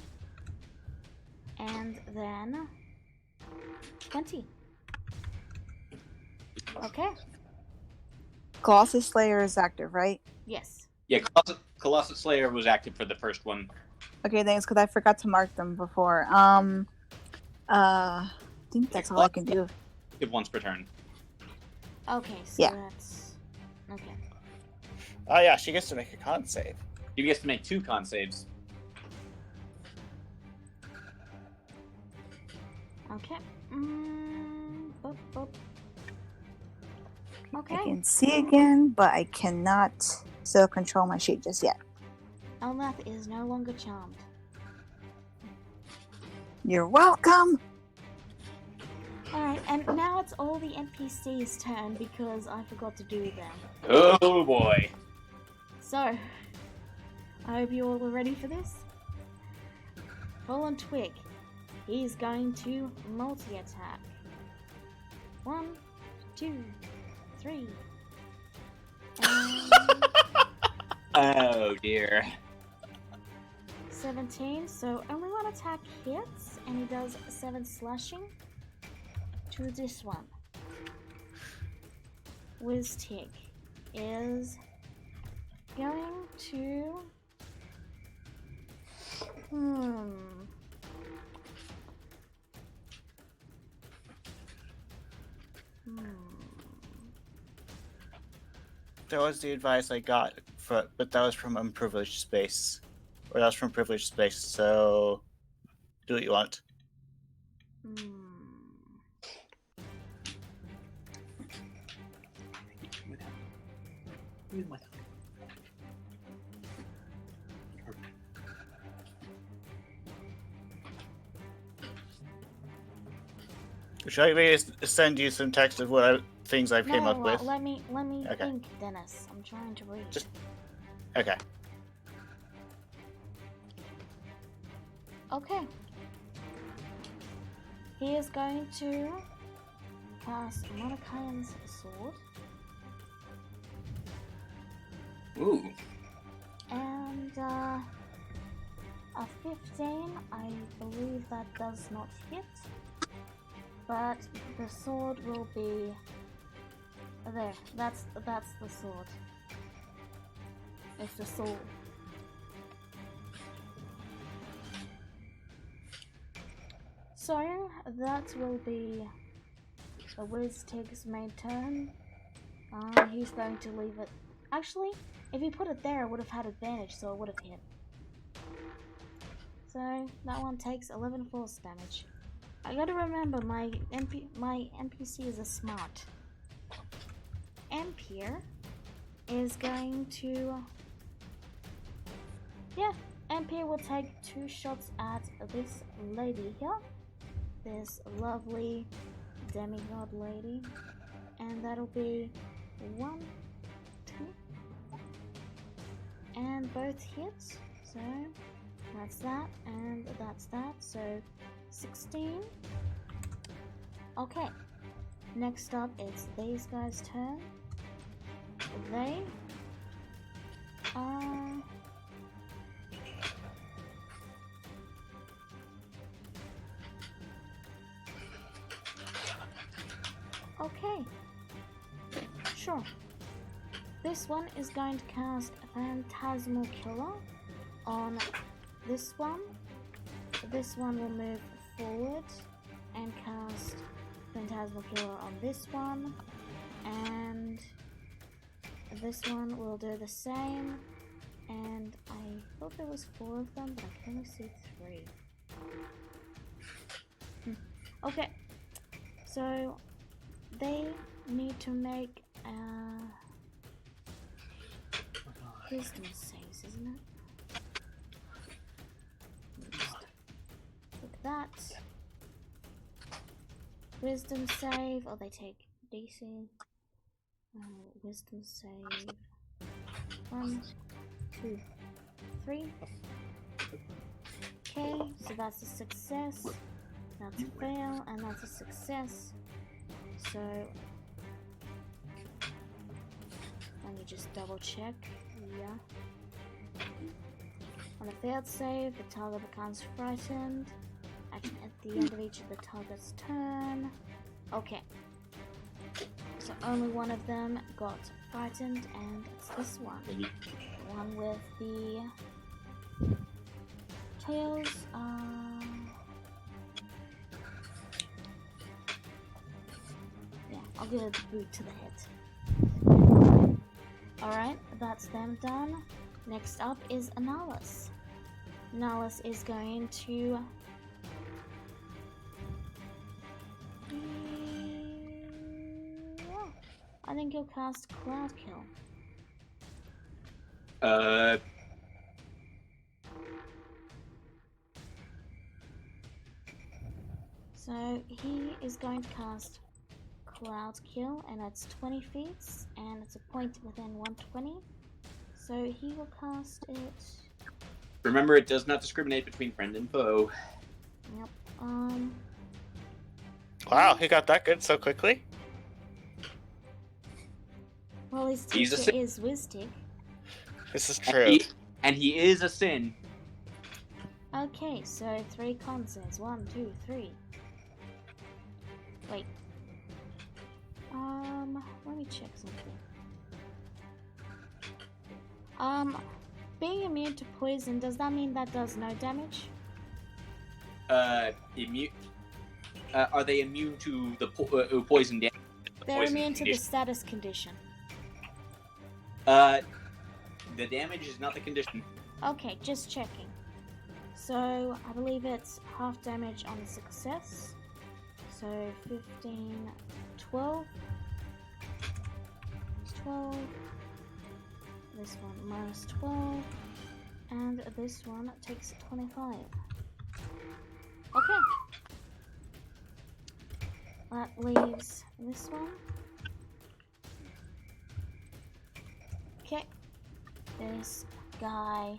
[SPEAKER 1] And then 20. Okay.
[SPEAKER 7] Colossus Slayer is active, right?
[SPEAKER 1] Yes.
[SPEAKER 9] Yeah, Colossus Slayer was active for the first one.
[SPEAKER 7] Okay, thanks, because I forgot to mark them before. I think that's all I can do.
[SPEAKER 9] Active once per turn.
[SPEAKER 1] Okay, so
[SPEAKER 7] Yeah.
[SPEAKER 1] that's okay.
[SPEAKER 10] Oh yeah, she gets to make a con save.
[SPEAKER 9] You get to make 2 con saves.
[SPEAKER 1] Okay. Boop.
[SPEAKER 7] I
[SPEAKER 1] Okay.
[SPEAKER 7] can see again, but I cannot still control my sheet just yet.
[SPEAKER 1] Elnath is no longer charmed.
[SPEAKER 7] You're welcome!
[SPEAKER 1] Alright, and now it's all the NPCs' turn because I forgot to do them.
[SPEAKER 9] Oh boy.
[SPEAKER 1] So, I hope you all are ready for this. Fallen Twig. He's going to multi-attack. 1, 2, 3. And
[SPEAKER 9] Oh dear.
[SPEAKER 1] 17, so only one attack hits, and he does 7 slashing to this one. Wiztig is going to...
[SPEAKER 10] That was the advice I got, but that was from unprivileged space. Or that was from privileged space, so do what you want. Should I maybe send you some text of things I've came up with?
[SPEAKER 1] Let me
[SPEAKER 10] Okay.
[SPEAKER 1] think, Dennis. I'm trying to read.
[SPEAKER 10] Okay.
[SPEAKER 1] Okay. He is going to cast Mordecai's sword.
[SPEAKER 9] Ooh.
[SPEAKER 1] And a 15, I believe that does not hit. But the sword will be there. That's the sword. It's the sword. So that will be the Wiztig's main turn. He's going to leave it. Actually, if he put it there, it would have had advantage, so it would have hit. So that one takes 11 force damage. I gotta remember my NPC is smart. Ampere is going to... Yeah, Ampere will take 2 shots at this lady here. This lovely demigod lady. And that'll be 1, 2. And both hits. So that's that and that's that. So 16. Okay. Next up, it's these guys' turn. They are... Okay. Sure. This one is going to cast Phantasmal Killer on this one. This one will move forward and cast Phantasmal Killer on this one. And this one will do the same. And I thought there was 4 of them, but I can only see 3. Okay. So they need to make wisdom saves, isn't it? Look at that. Wisdom save. Oh, they take DC. Wisdom save. 1, 2, 3. Okay, so that's a success. That's a fail, and that's a success. So let me just double check. Yeah. On a failed save, the target becomes frightened. Action at the end of each of the target's turn. Okay. So only one of them got frightened, and it's this one. The one with the tails. Yeah, I'll give it a boot to the head. Alright, that's them done. Next up is Analis. Analis is going to... I think he'll cast Cloud Kill. So he is going to cast Cloud Kill, and it's 20 feet, and it's a point within 120. So he will cast it.
[SPEAKER 9] Remember, it does not discriminate between friend and foe.
[SPEAKER 1] Yep.
[SPEAKER 10] Wow, he got that good so quickly.
[SPEAKER 1] Well, his
[SPEAKER 9] He's a
[SPEAKER 1] teacher
[SPEAKER 9] sin.
[SPEAKER 1] is Wistig.
[SPEAKER 10] This is true.
[SPEAKER 9] And he is a sin.
[SPEAKER 1] Okay, so 3 consoles. 1, 2, 3. Wait. Let me check something. Being immune to poison, does that mean that does no damage?
[SPEAKER 9] Immune. Are they immune to the poison damage?
[SPEAKER 1] They're
[SPEAKER 9] Poison
[SPEAKER 1] immune to the
[SPEAKER 9] condition.
[SPEAKER 1] status condition.
[SPEAKER 9] The damage is not the condition.
[SPEAKER 1] Okay, just checking. So, I believe it's half damage on success. So, 15, 12. 12. This one minus 12. And this one takes 25. Okay. That leaves this one. Okay. This guy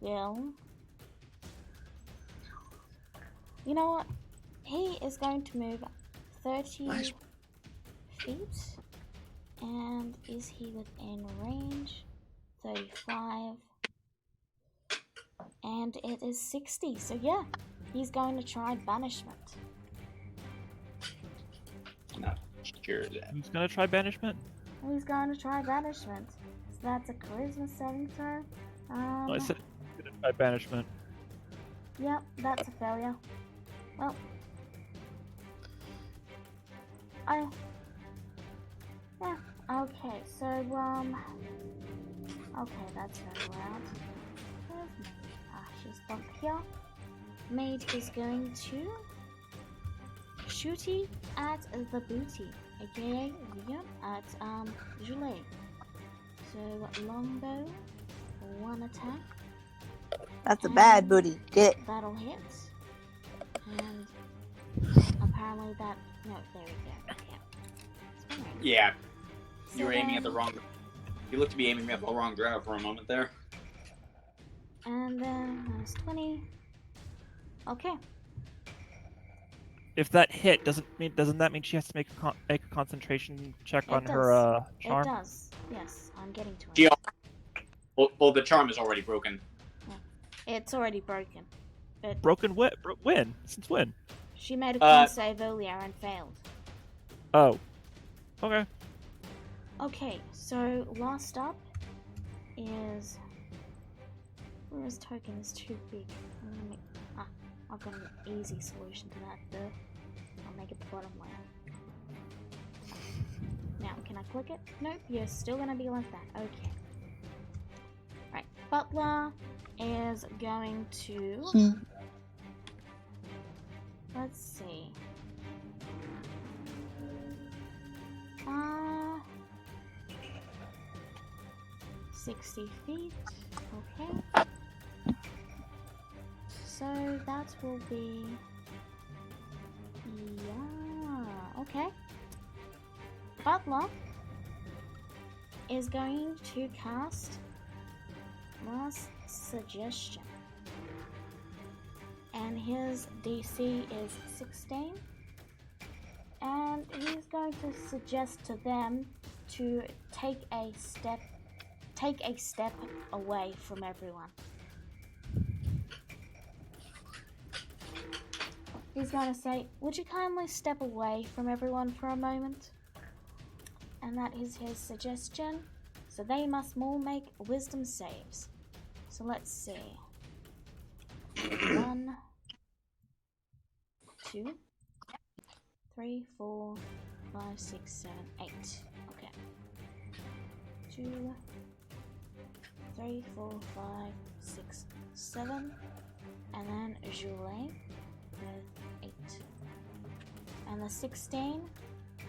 [SPEAKER 1] will... You know what? He is going to move 30 feet. And is he within range? 35. And it is 60. So yeah, he's going to try banishment.
[SPEAKER 9] Not sure of that.
[SPEAKER 6] Who's gonna try banishment?
[SPEAKER 1] He's going to try banishment. So that's a charisma saving throw.
[SPEAKER 6] I said he's gonna try banishment.
[SPEAKER 1] Yep, that's a failure. Well, yeah, okay, so, okay, that's very loud. Where's Maid? Ah, she's up here. Maid is going to shooty at the booty, aka at, Julie. So, longbow, 1 attack.
[SPEAKER 7] That's a bad booty. Get.
[SPEAKER 1] That'll hit. And apparently that... No, there we go. Yeah.
[SPEAKER 9] Yeah.
[SPEAKER 1] So
[SPEAKER 9] You were aiming
[SPEAKER 1] then-
[SPEAKER 9] at the wrong... You looked to be aiming at the wrong draw for a moment there.
[SPEAKER 1] And then minus 20. Okay.
[SPEAKER 6] If that hit, doesn't that mean she has to make a concentration check on her charm?
[SPEAKER 1] It does. Yes, I'm getting to it.
[SPEAKER 9] She... Well, the charm is already broken.
[SPEAKER 1] It's already broken. But
[SPEAKER 6] Broken when? Since when?
[SPEAKER 1] she made a con save earlier and failed.
[SPEAKER 6] Oh. Okay.
[SPEAKER 1] Okay, so last up is... Where's token is too big. I've got an easy solution to that though. I'll make it the bottom layer. Now, can I click it? Nope, you're still gonna be like that. Okay. Right, Butler is going to... Let's see. 60 feet. Okay. So that will be... Yeah, okay. Butler is going to cast last suggestion. And his DC is 16. And he's going to suggest to them to take a step away from everyone. He's going to say, would you kindly step away from everyone for a moment? And that is his suggestion. So they must all make wisdom saves. So let's see. 1, 2, 3, 4, 5, 6, 7, 8. Okay. 2, 3, 4, 5, 6, 7. And then Julie with 8. And the 16.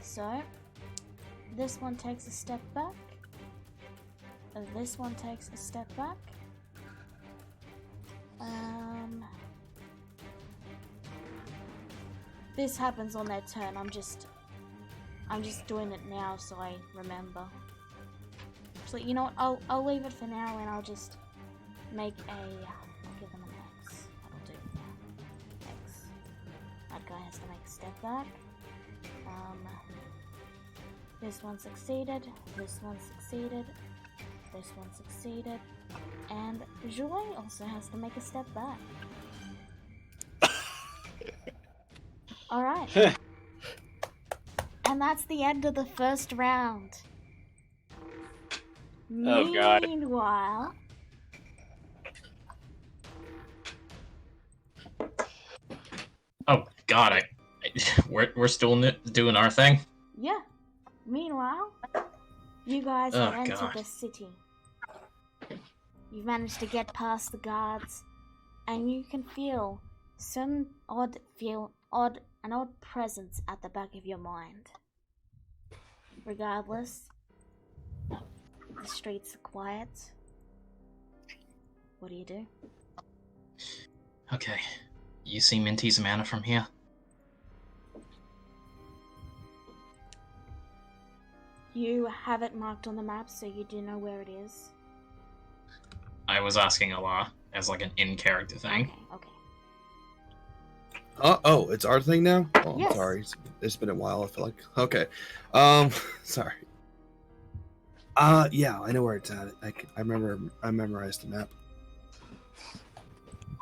[SPEAKER 1] So this one takes a step back. This one takes a step back. This happens on their turn. I'm just doing it now so I remember. So you know what? I'll leave it for now and I'll just make I'll give them an X. That'll do for now. X. That guy has to make a step back. This one succeeded. This one succeeded. This one succeeded. And Joy also has to make a step back. Alright. And that's the end of the first round.
[SPEAKER 9] Oh, God.
[SPEAKER 1] Meanwhile...
[SPEAKER 4] Oh God, we're still doing our thing.
[SPEAKER 1] Yeah. Meanwhile, you guys
[SPEAKER 4] Oh,
[SPEAKER 1] have entered
[SPEAKER 4] God.
[SPEAKER 1] the city. You've managed to get past the guards, and you can feel an odd presence at the back of your mind. Regardless, the streets are quiet. What do you do?
[SPEAKER 4] Okay, you see Minty's Manor from here?
[SPEAKER 1] You have it marked on the map, so you do know where it is.
[SPEAKER 4] I was asking Allah as like an in-character thing.
[SPEAKER 1] Okay.
[SPEAKER 5] Oh, it's our thing now? Oh,
[SPEAKER 1] Yes.
[SPEAKER 5] I'm sorry. It's been a while, I feel like. Okay. Sorry. Yeah, I know where it's at. I memorized the map.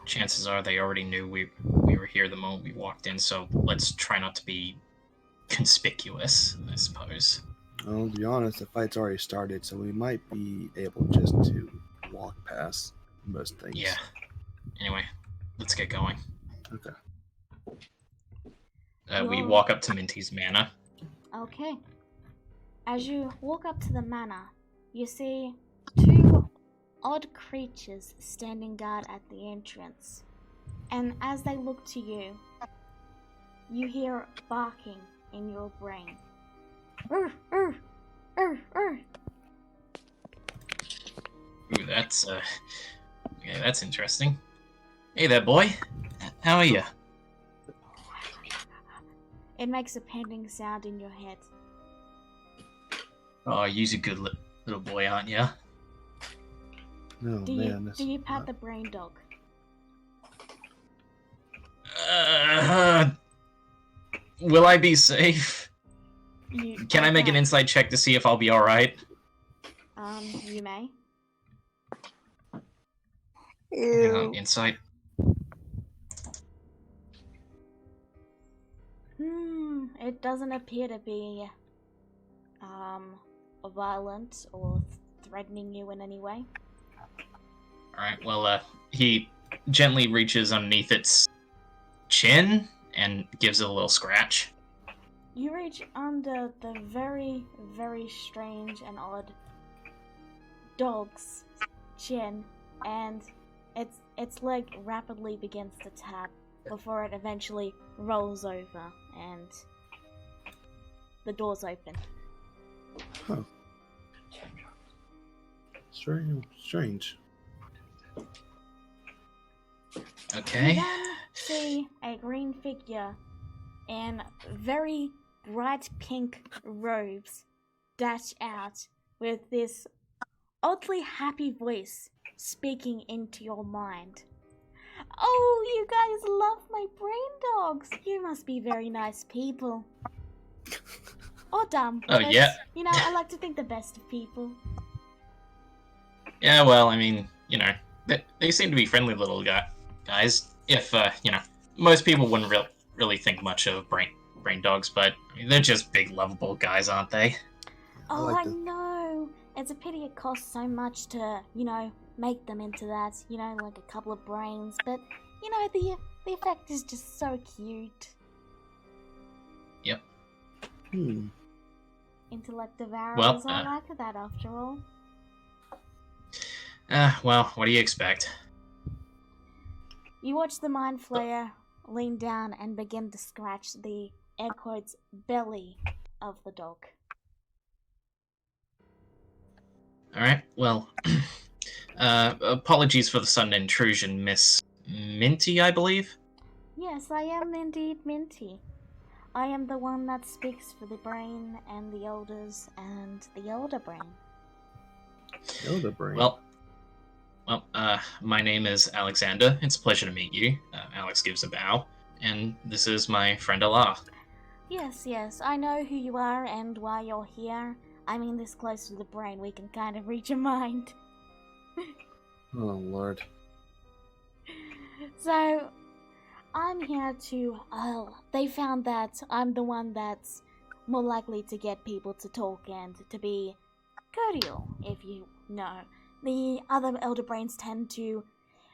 [SPEAKER 4] Chances are they already knew we were here the moment we walked in, so let's try not to be conspicuous, I suppose.
[SPEAKER 5] Well, to be honest, the fight's already started, so we might be able just to walk past most things.
[SPEAKER 4] Yeah. Anyway, let's get going.
[SPEAKER 5] Okay.
[SPEAKER 4] We
[SPEAKER 1] You're-
[SPEAKER 4] walk up to Minty's Manor.
[SPEAKER 1] Okay. As you walk up to the manor, you see two odd creatures standing guard at the entrance. And as they look to you, you hear barking in your brain. Urgh.
[SPEAKER 4] Ooh, that's interesting. Hey there, boy. How are you?
[SPEAKER 1] It makes a panting sound in your head.
[SPEAKER 4] Oh, you're a good little boy, aren't you?
[SPEAKER 5] Oh,
[SPEAKER 1] Do
[SPEAKER 5] man.
[SPEAKER 1] you, do you pat the brain dog?
[SPEAKER 4] Will I be safe? Can I make an
[SPEAKER 1] Okay.
[SPEAKER 4] insight check to see if I'll be alright?
[SPEAKER 1] You may.
[SPEAKER 4] Hang on, insight.
[SPEAKER 1] It doesn't appear to be, violent or threatening you in any way.
[SPEAKER 4] Alright, well, he gently reaches underneath its chin and gives it a little scratch.
[SPEAKER 1] You reach under the very, very strange and odd dog's chin, and its leg rapidly begins to tap before it eventually rolls over and the doors open.
[SPEAKER 5] Huh. Strange.
[SPEAKER 4] Okay.
[SPEAKER 1] You then see a green figure in very bright pink robes dash out with this oddly happy voice speaking into your mind. Oh, you guys love my brain dogs. You must be very nice people. Or dumb.
[SPEAKER 4] Oh,
[SPEAKER 1] but,
[SPEAKER 4] yeah.
[SPEAKER 1] You know, I like to think the best of people.
[SPEAKER 4] Yeah, well, I mean, you know, they seem to be friendly little guys. If, you know, most people wouldn't really think much of brain dogs, but I mean, they're just big, lovable guys, aren't they?
[SPEAKER 1] Oh, I know. It's a pity it costs so much to, you know, make them into that, you know, like a couple of brains. But, you know, the effect is just so cute.
[SPEAKER 4] Yep.
[SPEAKER 1] Intellect devourers
[SPEAKER 4] Well,
[SPEAKER 1] are like that after all.
[SPEAKER 4] Well, what do you expect?
[SPEAKER 1] You watch the Mind Flayer lean down and begin to scratch the, air quotes, belly of the dog.
[SPEAKER 4] Alright, well, apologies for the sudden intrusion, Miss Minty, I believe?
[SPEAKER 1] Yes, I am indeed Minty. I am the one that speaks for the brain and the elders and the elder brain.
[SPEAKER 5] Elder brain.
[SPEAKER 4] Well, my name is Alexander. It's a pleasure to meet you. Alex gives a bow. And this is my friend Alar.
[SPEAKER 1] Yes, I know who you are and why you're here. I mean, this close to the brain, we can kind of read your mind.
[SPEAKER 5] Oh, Lord.
[SPEAKER 1] So, I'm here to, they found that I'm the one that's more likely to get people to talk and to be cordial, if you know. The other elder brains tend to,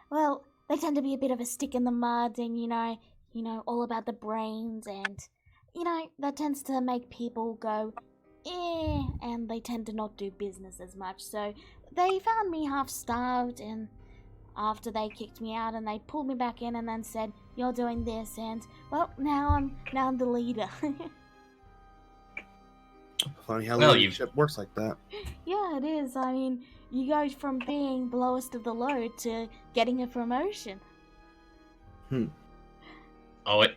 [SPEAKER 1] well, they tend to be a bit of a stick in the mud and, you know, all about the brains and, you know, that tends to make people go, and they tend to not do business as much. So they found me half-starved, and after they kicked me out and they pulled me back in and then said, you're doing this, and, well, now I'm the leader.
[SPEAKER 5] Funny how
[SPEAKER 4] Well,
[SPEAKER 5] leadership works like that.
[SPEAKER 1] Yeah, it is. I mean, you go from being the lowest of the low to getting a promotion.
[SPEAKER 4] Oh, it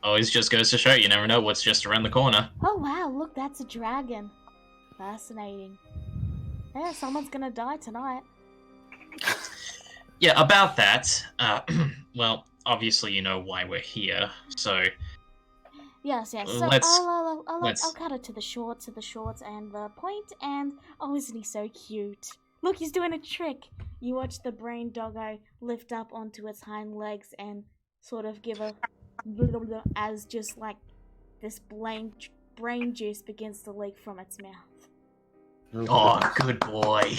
[SPEAKER 4] always just goes to show you never know what's just around the corner.
[SPEAKER 1] Oh wow, look, that's a dragon. Fascinating. Yeah, someone's gonna die tonight.
[SPEAKER 4] Yeah, about that, well, obviously you know why we're here, so...
[SPEAKER 1] Yes. So I'll cut it to the short and the point, and oh, isn't he so cute? Look, he's doing a trick. You watch the brain doggo lift up onto its hind legs and sort of give a blah, blah, as just like this brain juice begins to leak from its mouth.
[SPEAKER 4] Oh, good boy.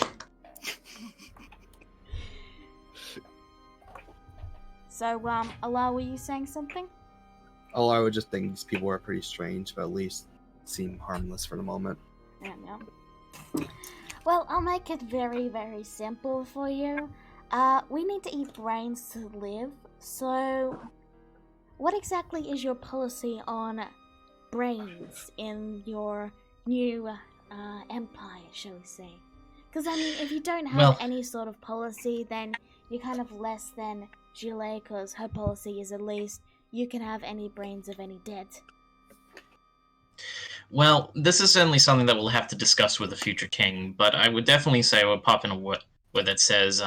[SPEAKER 1] So, Alar, were you saying something?
[SPEAKER 5] Oh, I would just think these people are pretty strange, but at least seem harmless for the moment.
[SPEAKER 1] Yeah. Well, I'll make it very, very simple for you. We need to eat brains to live, so what exactly is your policy on brains in your new empire, shall we say? Because, I mean, if you don't have any sort of policy, then you're kind of less than Gillet, because her policy is at least you can have any brains of any dead.
[SPEAKER 4] Well, this is certainly something that we'll have to discuss with the future king, but I would definitely say I would pop in a word that says,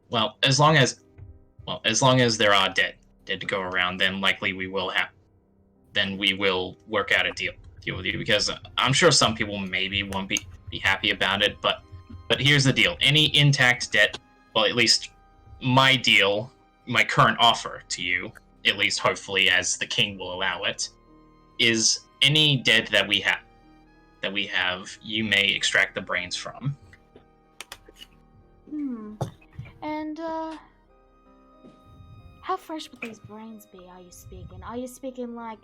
[SPEAKER 4] well, as long as there are dead to go around, then likely we will work out a deal with you, because I'm sure some people maybe won't be happy about it, but here's the deal. Any intact dead, well, at least my deal, my current offer to you, at least hopefully as the king will allow it, is any dead that we have, you may extract the brains from.
[SPEAKER 1] And, how fresh would these brains be, are you speaking? Are you speaking like,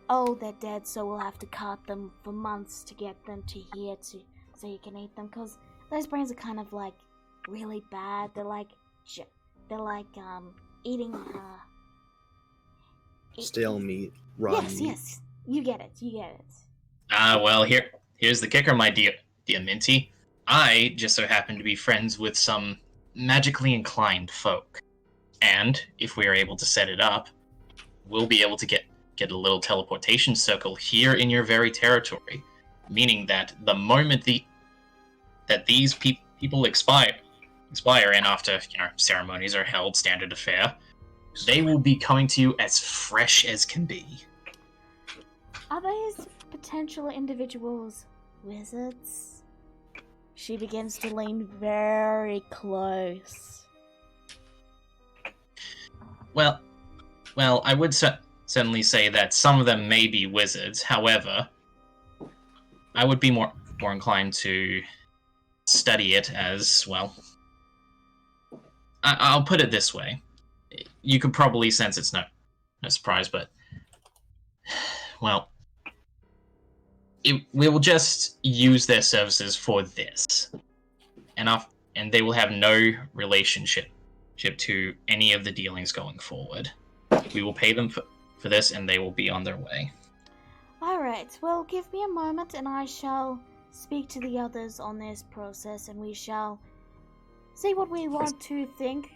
[SPEAKER 1] oh, they're dead, so we'll have to cart them for months to get them to here so you can eat them? Because those brains are kind of, like, really bad. They're like eating,
[SPEAKER 5] stale meat, raw meat.
[SPEAKER 1] Yes. You get it.
[SPEAKER 4] Well, here's the kicker, my dear Minty. I just so happen to be friends with some magically inclined folk. And if we are able to set it up, we'll be able to get a little teleportation circle here in your very territory. Meaning that the moment that these people expire, expire, and after ceremonies are held, standard affair, they will be coming to you as fresh as can be.
[SPEAKER 1] Are these potential individuals wizards? She begins to lean very close.
[SPEAKER 4] Well, I would certainly say that some of them may be wizards. However, I would be more inclined to study it as, well, I'll put it this way. You could probably sense it's no surprise, but, well, we will just use their services for this. And they will have no relationship to any of the dealings going forward. We will pay them for this, and they will be on their way.
[SPEAKER 1] Alright, well, give me a moment and I shall speak to the others on this process, and we shall see what we want to think.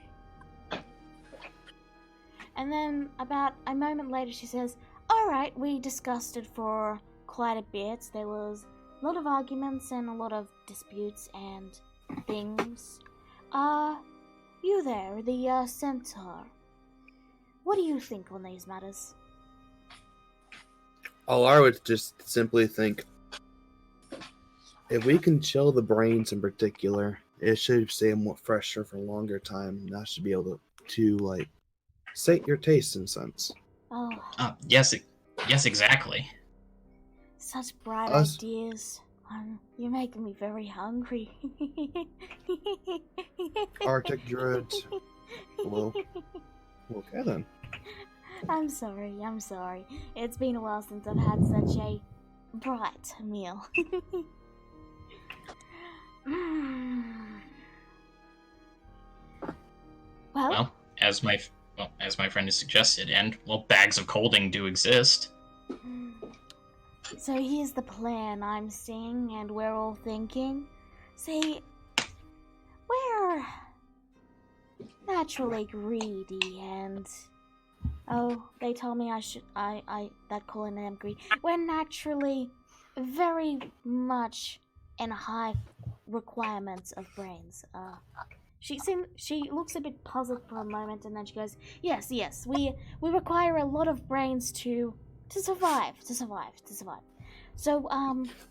[SPEAKER 1] And then, about a moment later, she says, alright, we discussed it for quite a bit. There was a lot of arguments and a lot of disputes and things. You there, the centaur. What do you think on these matters?
[SPEAKER 5] Oh, I would just simply think, if we can chill the brains in particular, it should stay more fresher for a longer time. That should be able to like, sate your taste in a sense.
[SPEAKER 1] Oh.
[SPEAKER 4] Yes, exactly.
[SPEAKER 1] Such bright ideas. You're making me very hungry.
[SPEAKER 5] Arctic Druid. Well, okay then.
[SPEAKER 1] I'm sorry. It's been a while since I've had such a bright meal. Well,
[SPEAKER 4] as my friend has suggested, and bags of colding do exist.
[SPEAKER 1] So here's the plan I'm seeing, and we're all thinking. See, we're naturally greedy, and they told me that calling them greedy. We're naturally very much in high requirements of brains. She looks a bit puzzled for a moment, and then she goes, yes, we require a lot of brains to survive. So,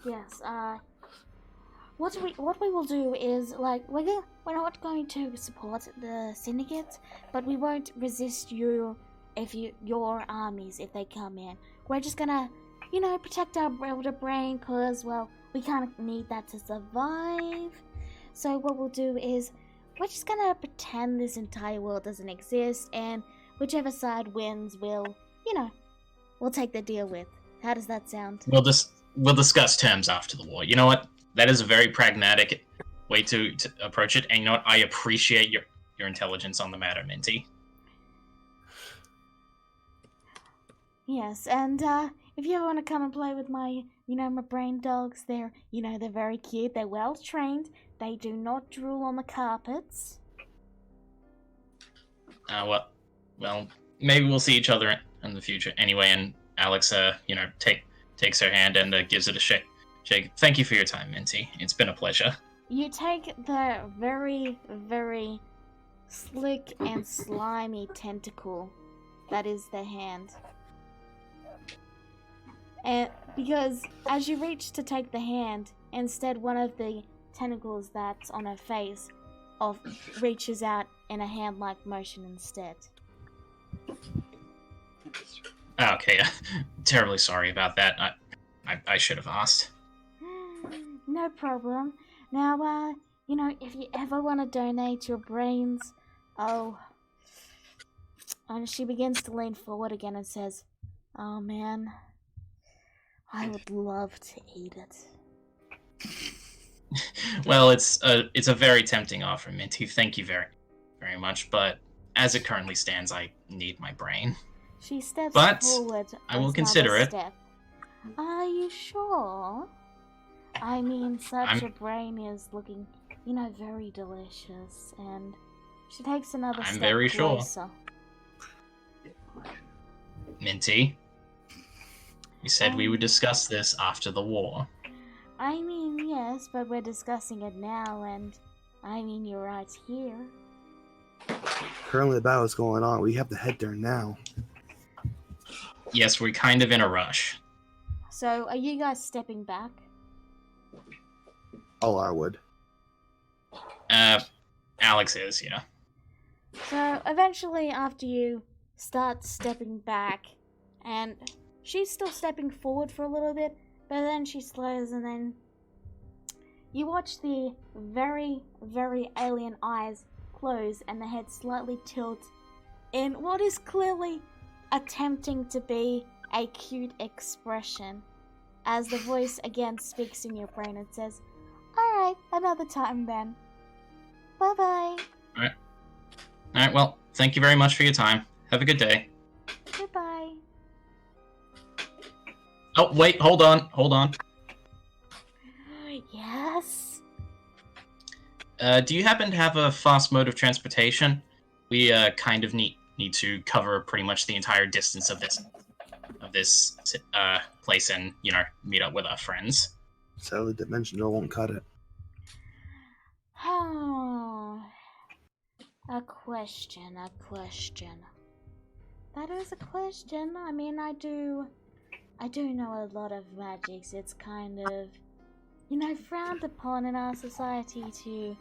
[SPEAKER 1] yes, what we will do is, like, we're not going to support the syndicate, but we won't resist your armies if they come in. We're just gonna, protect our elder brain, cause, well, we kind of need that to survive. So what we'll do is, we're just gonna pretend this entire world doesn't exist, and whichever side wins, we'll take the deal with. How does that sound?
[SPEAKER 4] We'll discuss terms after the war. You know what? That is a very pragmatic way to approach it, and you know what? I appreciate your intelligence on the matter, Minty.
[SPEAKER 1] Yes, and if you ever want to come and play with my brain dogs, they're very cute. They're well trained. They do not drool on the carpets.
[SPEAKER 4] Well, maybe we'll see each other in the future. Anyway, and Alex, takes her hand and gives it a shake. Thank you for your time, Minty. It's been a pleasure.
[SPEAKER 1] You take the very, very slick and slimy tentacle that is the hand. And because as you reach to take the hand, instead one of the tentacles that's on her face reaches out in a hand-like motion instead.
[SPEAKER 4] Okay, terribly sorry about that. I should have asked.
[SPEAKER 1] No problem. Now, if you ever want to donate your brains, and she begins to lean forward again and says, oh man, I would love to eat it.
[SPEAKER 4] Well, it's a very tempting offer, Minty. Thank you very, very much, but as it currently stands, I need my brain.
[SPEAKER 1] She steps forward.
[SPEAKER 4] I will consider it.
[SPEAKER 1] Step. Are you sure? I mean, such a brain is looking, very delicious, and she takes another step.
[SPEAKER 4] I'm very
[SPEAKER 1] closer.
[SPEAKER 4] Sure. Minty, we said we would discuss this after the war.
[SPEAKER 1] I mean, yes, but we're discussing it now, and I mean, you're right here.
[SPEAKER 5] Currently, the battle is going on. We have to head there now.
[SPEAKER 4] Yes, we're kind of in a rush.
[SPEAKER 1] So, are you guys stepping back?
[SPEAKER 5] Alar would.
[SPEAKER 4] Alex is, yeah.
[SPEAKER 1] So, eventually, after you start stepping back, and she's still stepping forward for a little bit, but then she slows, and then you watch the very, very alien eyes close and the head slightly tilt in what is clearly attempting to be a cute expression, as the voice again speaks in your brain and says, "Alright, another time then. Bye-bye."
[SPEAKER 4] Alright, well, thank you very much for your time. Have a good day.
[SPEAKER 1] Goodbye.
[SPEAKER 4] Oh, wait, hold on.
[SPEAKER 1] Yes?
[SPEAKER 4] Do you happen to have a fast mode of transportation? We kind of need to cover pretty much the entire distance of this place and, meet up with our friends.
[SPEAKER 5] Sadly, Dimensional won't cut it.
[SPEAKER 1] A question. That is a question. I mean, I do know a lot of magics. It's kind of, frowned upon in our society to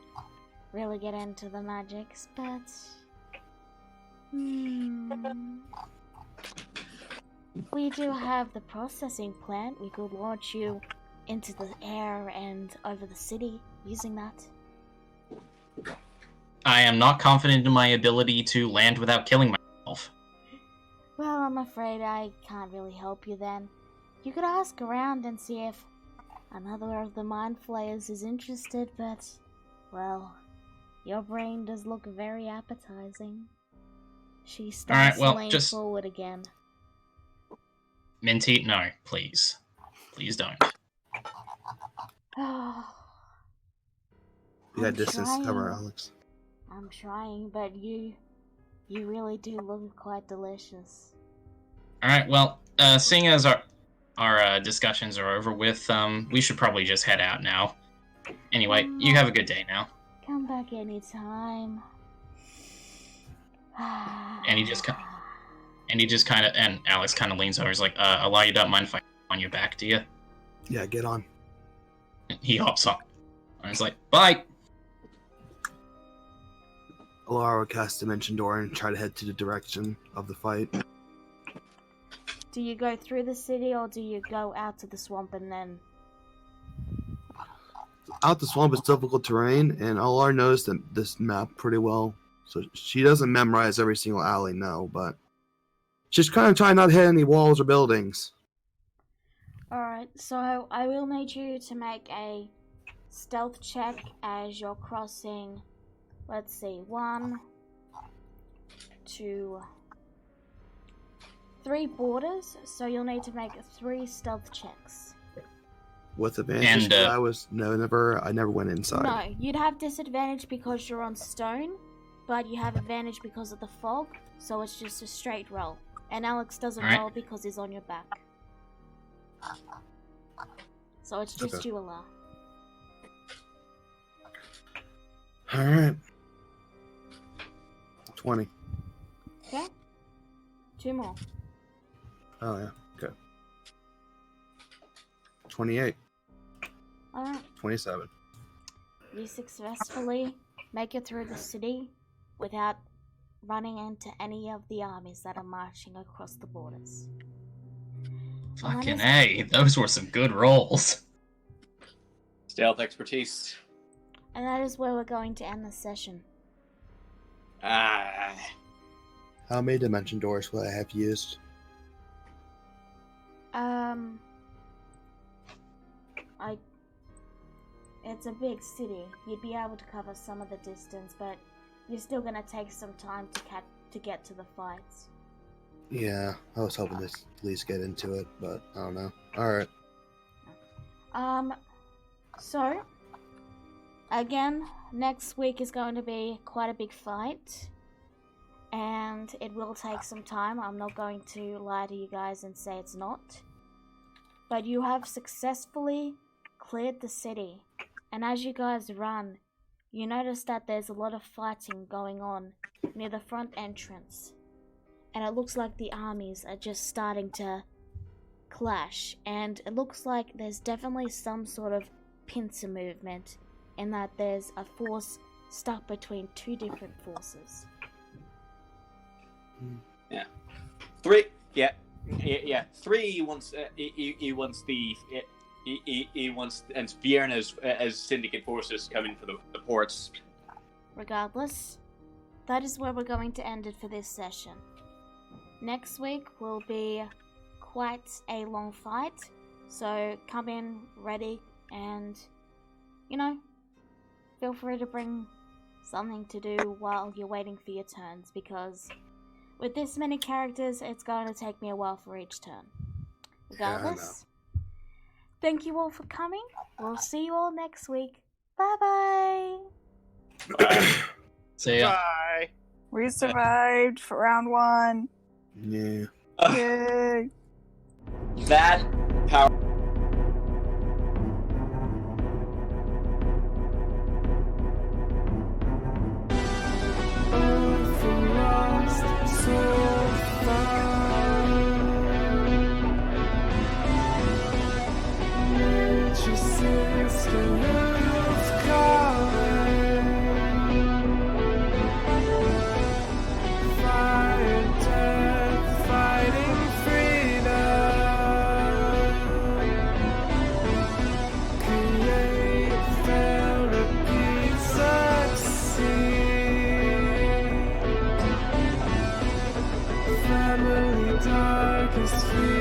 [SPEAKER 1] really get into the magics, but we do have the processing plant. We could launch you into the air and over the city using that.
[SPEAKER 4] I am not confident in my ability to land without killing myself.
[SPEAKER 1] Well, I'm afraid I can't really help you then. You could ask around and see if another of the Mind Flayers is interested, but, well, your brain does look very appetizing. She starts to lean forward again.
[SPEAKER 4] Minty, no, please. Please don't.
[SPEAKER 5] You got distance to cover, Alex.
[SPEAKER 1] I'm trying, but you really do look quite delicious.
[SPEAKER 4] Alright, well, seeing as our discussions are over with, we should probably just head out now. Anyway, you have a good day now.
[SPEAKER 1] Come back anytime.
[SPEAKER 4] And Alex kind of leans over. He's like, Alar, you don't mind if I on your back, do you?
[SPEAKER 5] Yeah, get on.
[SPEAKER 4] He hops on. And he's like, bye!
[SPEAKER 5] Alar will cast Dimension Door and try to head to the direction of the fight.
[SPEAKER 1] Do you go through the city or do you go out to the swamp and then...
[SPEAKER 5] Out the swamp is difficult terrain, and Alar knows this map pretty well. So she doesn't memorize every single alley, no, but she's kind of trying not to hit any walls or buildings.
[SPEAKER 1] Alright, so I will need you to make a stealth check as you're crossing, let's see, 1, 2, 3 borders, so you'll need to make 3 stealth checks.
[SPEAKER 5] With advantage, I never went inside.
[SPEAKER 1] No, you'd have disadvantage because you're on stone, but you have advantage because of the fog, so it's just a straight roll. And Alex doesn't roll because he's on your back. So it's just you, Alar.
[SPEAKER 5] Alright. 20.
[SPEAKER 1] Okay. 2 more.
[SPEAKER 5] Oh, yeah. Okay. 28.
[SPEAKER 1] Alright.
[SPEAKER 5] 27.
[SPEAKER 1] You successfully make it through the city without running into any of the armies that are marching across the borders.
[SPEAKER 4] Fucking A, those were some good rolls.
[SPEAKER 9] Stealth expertise.
[SPEAKER 1] And that is where we're going to end the session.
[SPEAKER 5] How many Dimension Doors will I have used?
[SPEAKER 1] It's a big city. You'd be able to cover some of the distance, but you're still gonna take some time to get to the fights.
[SPEAKER 5] Yeah, I was hoping to at least get into it, but I don't know. Alright.
[SPEAKER 1] So, again, next week is going to be quite a big fight. And it will take some time. I'm not going to lie to you guys and say it's not. But you have successfully cleared the city. And as you guys run, you notice that there's a lot of fighting going on near the front entrance. And it looks like the armies are just starting to clash. And it looks like there's definitely some sort of pincer movement, in that there's a force stuck between two different forces.
[SPEAKER 9] Yeah. Three. Yeah. Three wants. He wants the. He wants, and Vienna as syndicate forces coming for the ports.
[SPEAKER 1] Regardless, that is where we're going to end it for this session. Next week will be quite a long fight, so come in ready and, feel free to bring something to do while you're waiting for your turns, because with this many characters, it's going to take me a while for each turn. Regardless, thank you all for coming. We'll see you all next week. Bye-bye.
[SPEAKER 4] Bye. See ya.
[SPEAKER 10] Bye.
[SPEAKER 7] We survived for round 1.
[SPEAKER 5] Yeah.
[SPEAKER 7] Yay.
[SPEAKER 9] That power.
[SPEAKER 11] Darkest fear.